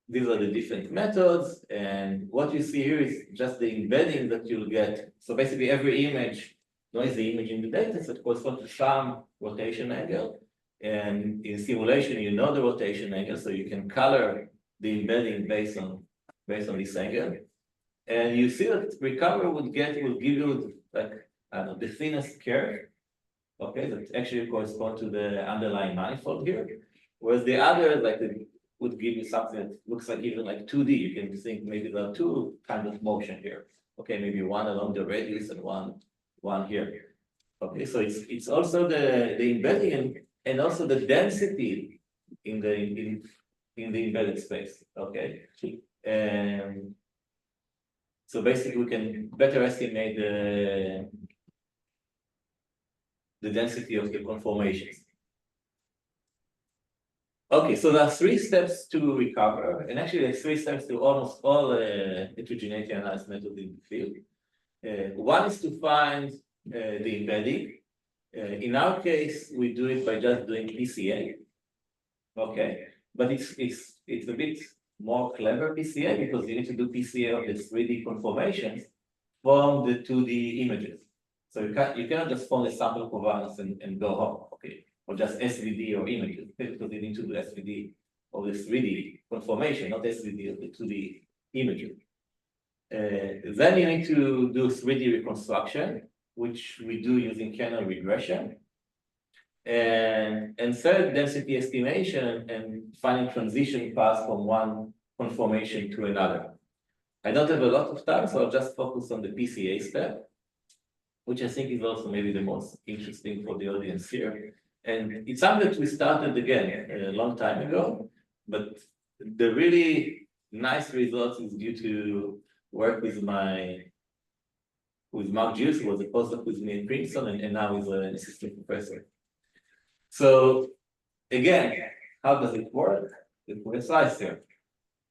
these are the different methods. And what you see here is just the embedding that you'll get. So basically, every image, noisy image in the data set corresponds to some rotation angle. And in simulation, you know the rotation angle, so you can color the embedding based on this angle. And you see that recover will give you like I don't know, the thinnest curve, okay, that actually correspond to the underlying manifold here. Whereas the other like would give you something that looks like even like 2D. You can think maybe there are two kinds of motion here. Okay, maybe one along the radius and one here. Okay, so it's also the embedding and also the density in the embedded space. Okay, and so basically we can better estimate the density of the conformations. Okay, so there are 3 steps to recover, and actually there's 3 steps to almost all heterogeneity analysis methods in the field. One is to find the embedding. In our case, we do it by just doing PCA. Okay, but it's a bit more clever PCA because you need to do PCA of the 3D conformations from the 2D images. So you cannot just form a sample covariance and go home, okay, or just SVD or images, because you need to do SVD of the 3D conformation, not SVD of the 2D images. Then you need to do 3D reconstruction, which we do using kernel regression. And third, density estimation and finding transition paths from one conformation to another. I don't have a lot of time, so I'll just focus on the PCA step, which I think is also maybe the most interesting for the audience here. And it's something that we started again a long time ago, but the really nice results is due to work with Mark Juice, who was a postdoc with me in Princeton, and now he's an assistant professor. So again, how does it work? It's precise here.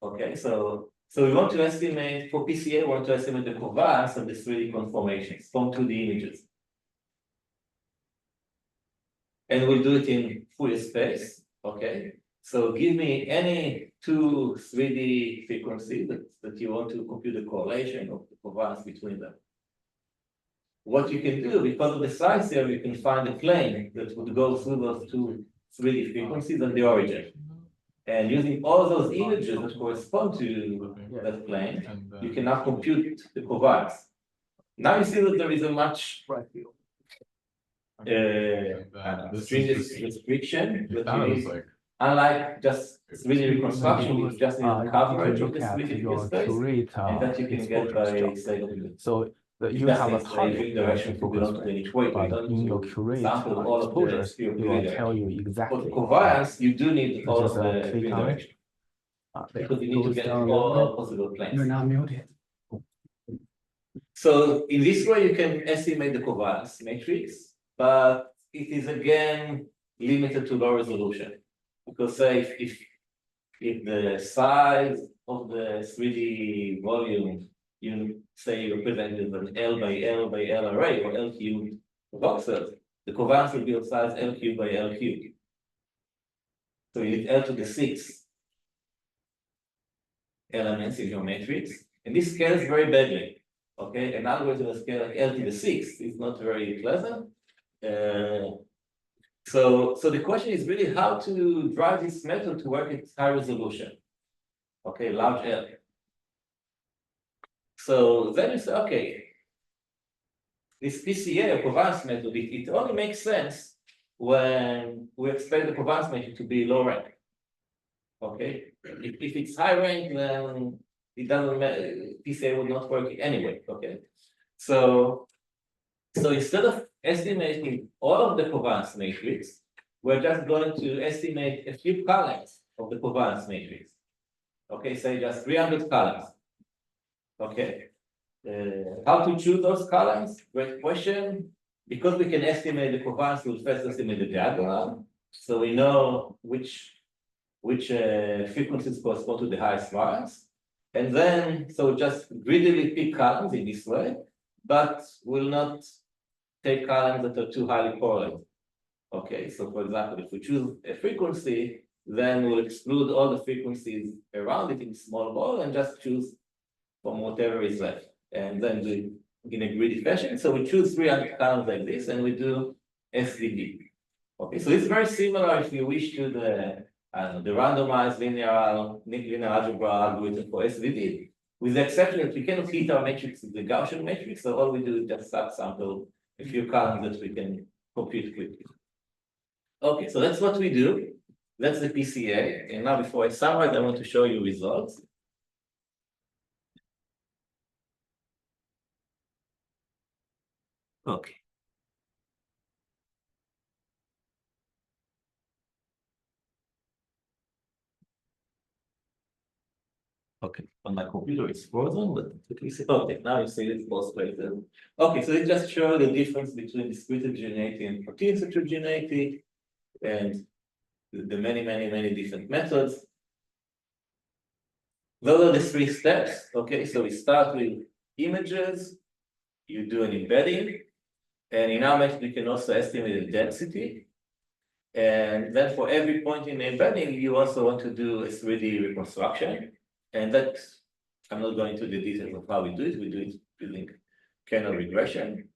Okay, so we want to estimate for PCA, we want to estimate the covariance of the 3D conformations from 2D images. And we'll do it in Fourier space. Okay, so give me any 2 3D frequencies that you want to compute the correlation of the covariance between them. What you can do, because of the size here, you can find a plane that would go through those 2 3D frequencies and the origin. And using all those images that correspond to that plane, you can now compute the covariance. Now you see that there is a much stringent restriction that you need, unlike just 3D reconstruction, you just need coverage of the 3D space, and that you can get by segment. So you have a target direction focus range, but in your curate exposures, it will tell you For exactly. the covariance, you do need all of Just, the click on it. redirection, because you need to goes get down a all little possible planes. You're now muted. So in this way, you can estimate the covariance matrix, but it is again limited to low resolution. Because say if the size of the 3D volume, you say you represent it as an L by L by L array or L cubed voxels, the covariance will be of size L cubed by L cubed. So you need L to the 6 elements in your matrix, and this scales very badly. Okay, an algorithm that scale like L to the 6 is not very pleasant. So the question is really how to drive this method to work at high resolution. Okay, large L. So then you say, okay, this PCA or covariance method, it only makes sense when we expect the covariance method to be low rank. Okay, if it's high rank, then it doesn't matter, PCA would not work anyway. Okay, so instead of estimating all of the covariance matrix, we're just going to estimate a few columns of the covariance matrix. Okay, say just 300 columns. Okay. How to choose those columns? Great question. Because we can estimate the covariance, we'll first estimate the diagonal. So we know which frequencies correspond to the highest variance. And then, so just greedily pick columns in this way, but will not take columns that are too highly correlated. Okay, so for example, if we choose a frequency, then we'll exclude all the frequencies around it in small ball and just choose from whatever is left. And then do it in a greedy fashion. So we choose 300 columns like this and we do SDD. Okay, so it's very similar if you wish to the randomized linear algebra algorithm for SVD, with the exception that we cannot hit our matrix with the Gaussian matrix, so all we do is just subsample a few columns that we can compute quickly. Okay, so that's what we do. That's the PCA. And now before I summarize, I want to show you results. Okay. Okay, on my computer it's frozen, but at least okay, now you see it's both places. Okay, so it just shows the difference between discrete heterogeneity and protein heterogeneity and the many different methods. Those are the 3 steps. Okay, so we start with images, you do an embedding, and in our method we can also estimate the density. And then for every point in the embedding, you also want to do a 3D reconstruction. And that, I'm not going into the details of how we do it using kernel regression.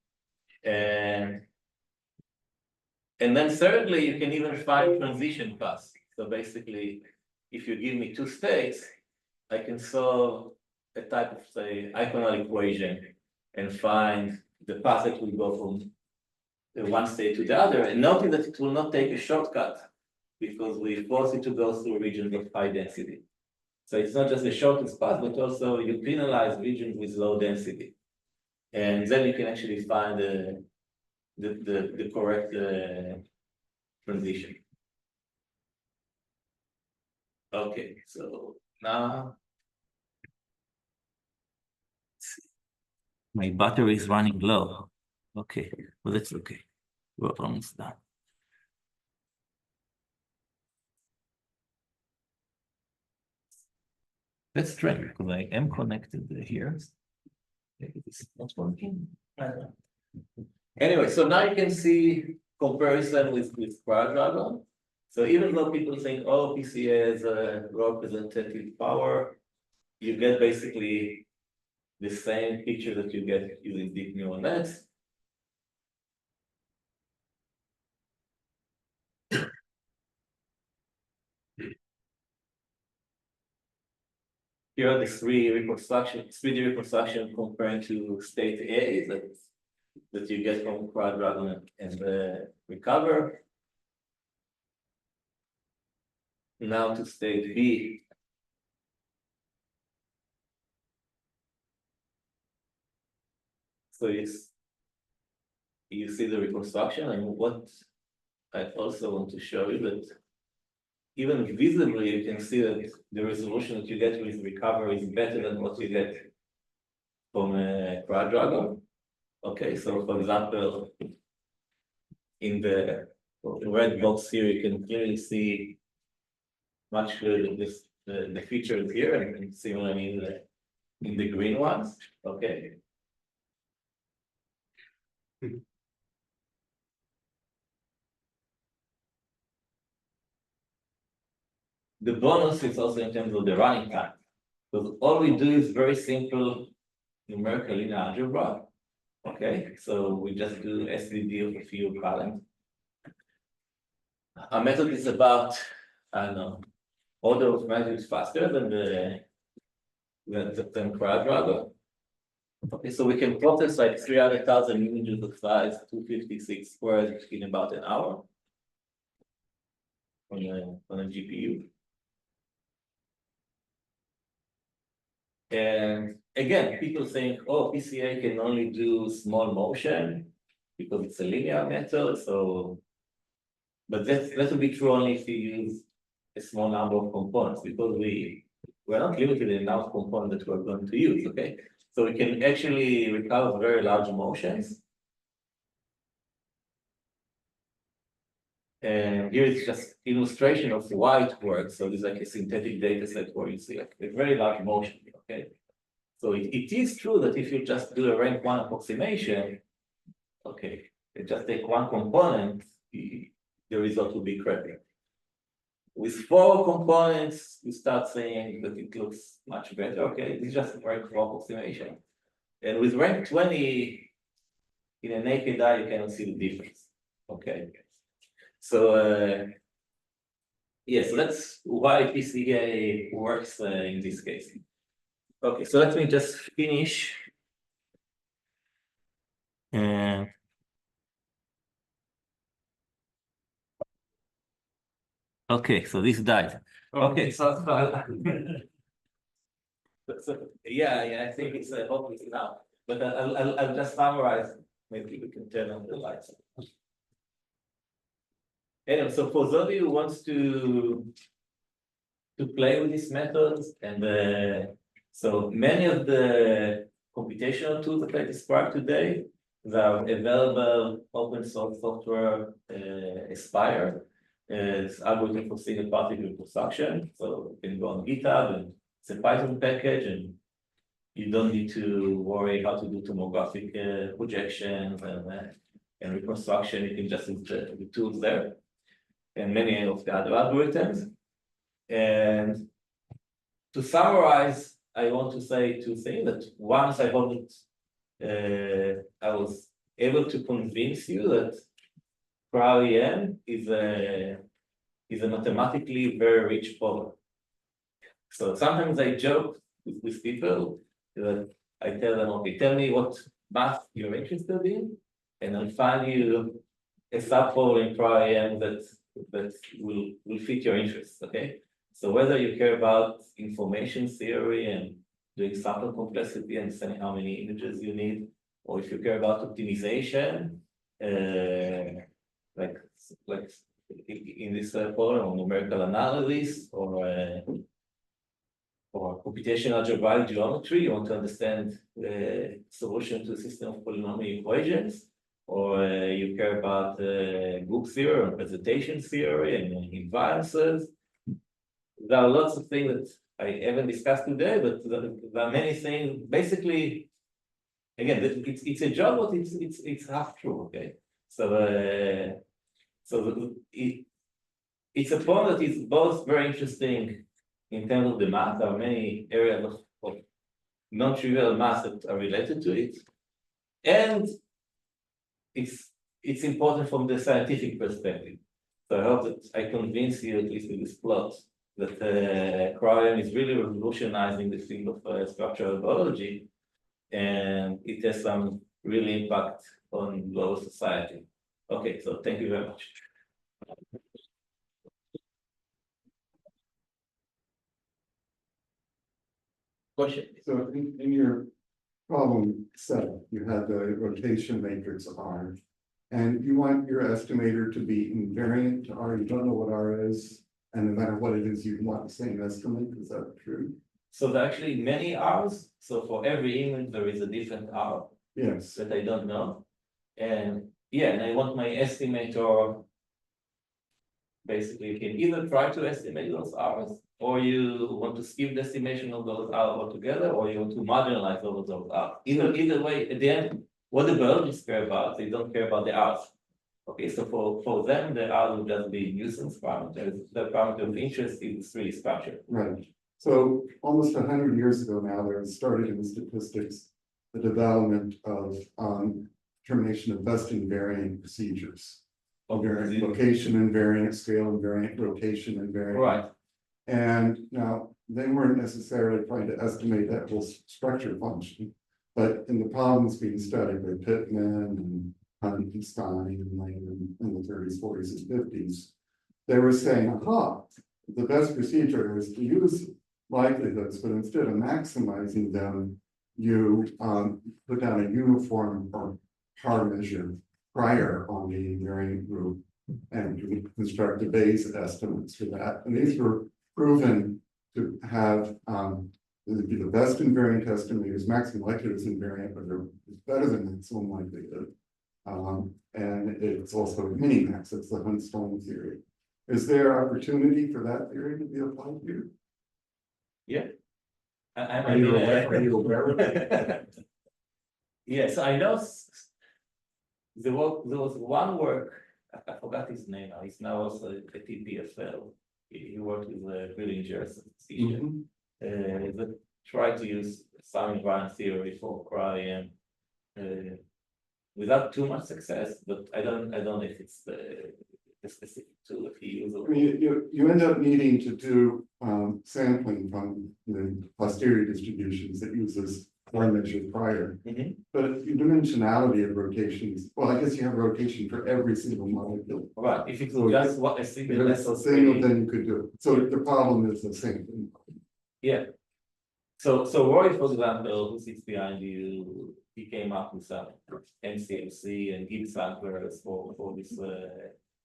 And then thirdly, you can even find transition paths. So basically, if you give me 2 states, I can solve a type of, say, iconal equation and find the path that will go from the one state to the other. And notice that it will not take a shortcut because we force it to go through regions of high density. So it's not just the shortest path, but also you penalize regions with low density. And then you can actually find the correct transition. Okay, so now my battery is running low. Okay, well, that's okay. We're almost done. That's strange because I am connected here. It's not working. Anyway, so now you can see comparison with Dragon. So even though people think, oh, PCA is a representative power, you get basically the same picture that you get using deep neural nets. Here are the 3D reconstruction comparing to state A that you get from Dragon and recover. Now to state B. So you see the reconstruction, and what I also want to show you that even visibly you can see that the resolution that you get with recovery is better than what you get from a Dragon. Okay, so for example, in the red box here, you can clearly see much clearer the features here, and similarly in the green ones. Okay. The bonus is also in terms of the running time, because all we do is very simple numerical linear algebra. Okay, so we just do SVD of a few columns. Our method is about, I don't know, order of magnitude faster than Dragon. Okay, so we can process like 300,000 images of size 256 squares in about an hour on a GPU. And again, people think, oh, PCA can only do small motion because it's a linear method. So But that will be true only if you use a small number of components, because we're not limited in the amount of components that we're going to use, okay? So we can actually recover very large motions. And here is just illustration of why it works. So this is like a synthetic data set where you see like a very large motion, okay? So it is true that if you just do a rank 1 approximation, okay, you just take one component, the result will be crappy. With 4 components, you start saying that it looks much better, okay? It's just a rank 4 approximation. And with rank 20, in a naked eye, you cannot see the difference, okay? So, yeah, so that's why PCA works in this case. Okay, so let me just finish. Okay, so this died. Okay, so yeah, I think it's hopefully enough. But I'll just summarize. Maybe we can turn on the lights. Anyway, so for those of you who wants to play with these methods, and so many of the computational tools that I described today, they are available open source software, Aspire. It's algorithm for single particle reconstruction. So you can go on GitHub, and it's a Python package, and you don't need to worry how to do tomographic projections and reconstruction. You can just use the tools there, and many of the other algorithms. And to summarize, I want to say 2 things. That once I hope that I was able to convince you that PRAEM is a mathematically very rich problem. So sometimes I joke with people that I tell them, okay, tell me what math you're interested in, and I'll find you a subproblem in PRAEM that will fit your interests, okay? So whether you care about information theory and doing sample complexity and understanding how many images you need, or if you care about optimization, like in this problem, or numerical analysis, or computational algebraic geometry, you want to understand the solution to a system of polynomial equations, or you care about group theory or presentation theory and invariances. There are lots of things that I haven't discussed today, but there are many things. Basically, again, it's a job, but it's half true. Okay, so it's a problem that is both very interesting in terms of the math. There are many areas of non-trivial math that are related to it, and it's important from the scientific perspective. So I hope that I convince you, at least with this plot, that PRAEM is really revolutionizing the field of structural biology, and it has some real impact on global society. Okay, so thank you very much. Question? So in your problem set, you have the rotation matrix R, and you want your estimator to be invariant to R. You don't know what R is, and no matter what it is, you want the same estimate. Is that true? So there are actually many R's. So for every image, there is a different R Yes. that I don't know. And yeah, and I want my estimator, basically, you can either try to estimate those R's, or you want to skip the estimation of those R's altogether, or you want to marginalize all of those R's. Either way, at the end, what the biologists care about, they don't care about the R's. Okay, so for them, the R will just be nuisance parameters. The parameter of interest is really structured. Right. So almost 100 years ago now, there started in statistics the development of determination of best invariant procedures. Invariant location invariant, scale invariant, rotation invariant. Right. And now they weren't necessarily trying to estimate that whole structure function, but in the problems being studied by Pittman and Huntenstein and Lehman in the 30s, 40s, and 50s, they were saying, aha, the best procedure is to use likelihoods, but instead of maximizing them, you put down a uniform or par measure prior on the invariant group, And we constructed Bayes estimates for that, and these were proven to have, it'd be the best invariant estimators, maximum likelihood is invariant, but it's better than maximum likelihood. And it's also a mini-max, it's the Hunstone theory. Is there opportunity for that theory to be applied here? Yeah. Are you aware of it? Yes, I know. There was one work, I forgot his name now, he's now also at TPFL. He worked with Billinger statistician. That tried to use some invariant theory for cryo without too much success, but I don't know if it's the specific tool that he used. I mean, you end up needing to do sampling from the posterior distributions that uses one measure prior. Mhm. But the dimensionality of rotations, well, I guess you have rotation for every single molecule. Right, if it's So just what I think If the it's the same, then you could do it. So the problem is the same thing. yeah. So Roy, for example, who sits behind you, he came up with some MCMC and Gibbs samplers for this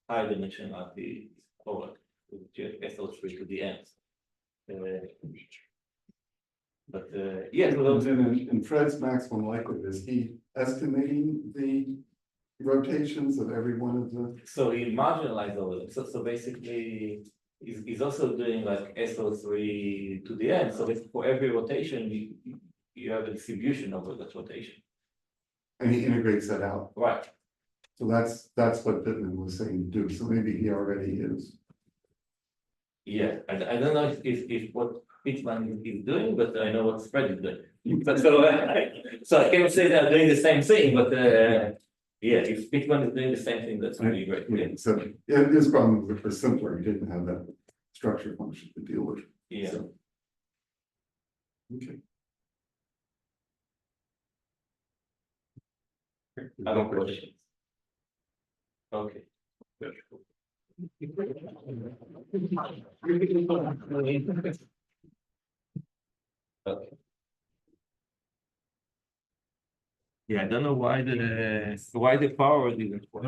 high dimensionality forward with SO3 to the end. Yeah, so those, In Fred's maximum likelihood, is he estimating the rotations of every one of the? so he marginalized all of them. So basically, he's also doing like SO3 to the end. So that for every rotation, you have a distribution over that rotation. And he integrates that out. Right. So that's what Pittman was saying to do. So maybe he already is. Yeah, I don't know if what Pittman is doing, but I know what spread is doing. So I can't say they're doing the same thing, but yeah, if Pittman is doing the same thing, that's really great. Yeah, so yeah, his problem was simpler. He didn't have that structure function to deal with. Yeah. So, okay. Other questions? Okay. Okay. Yeah, I don't know why the power didn't work.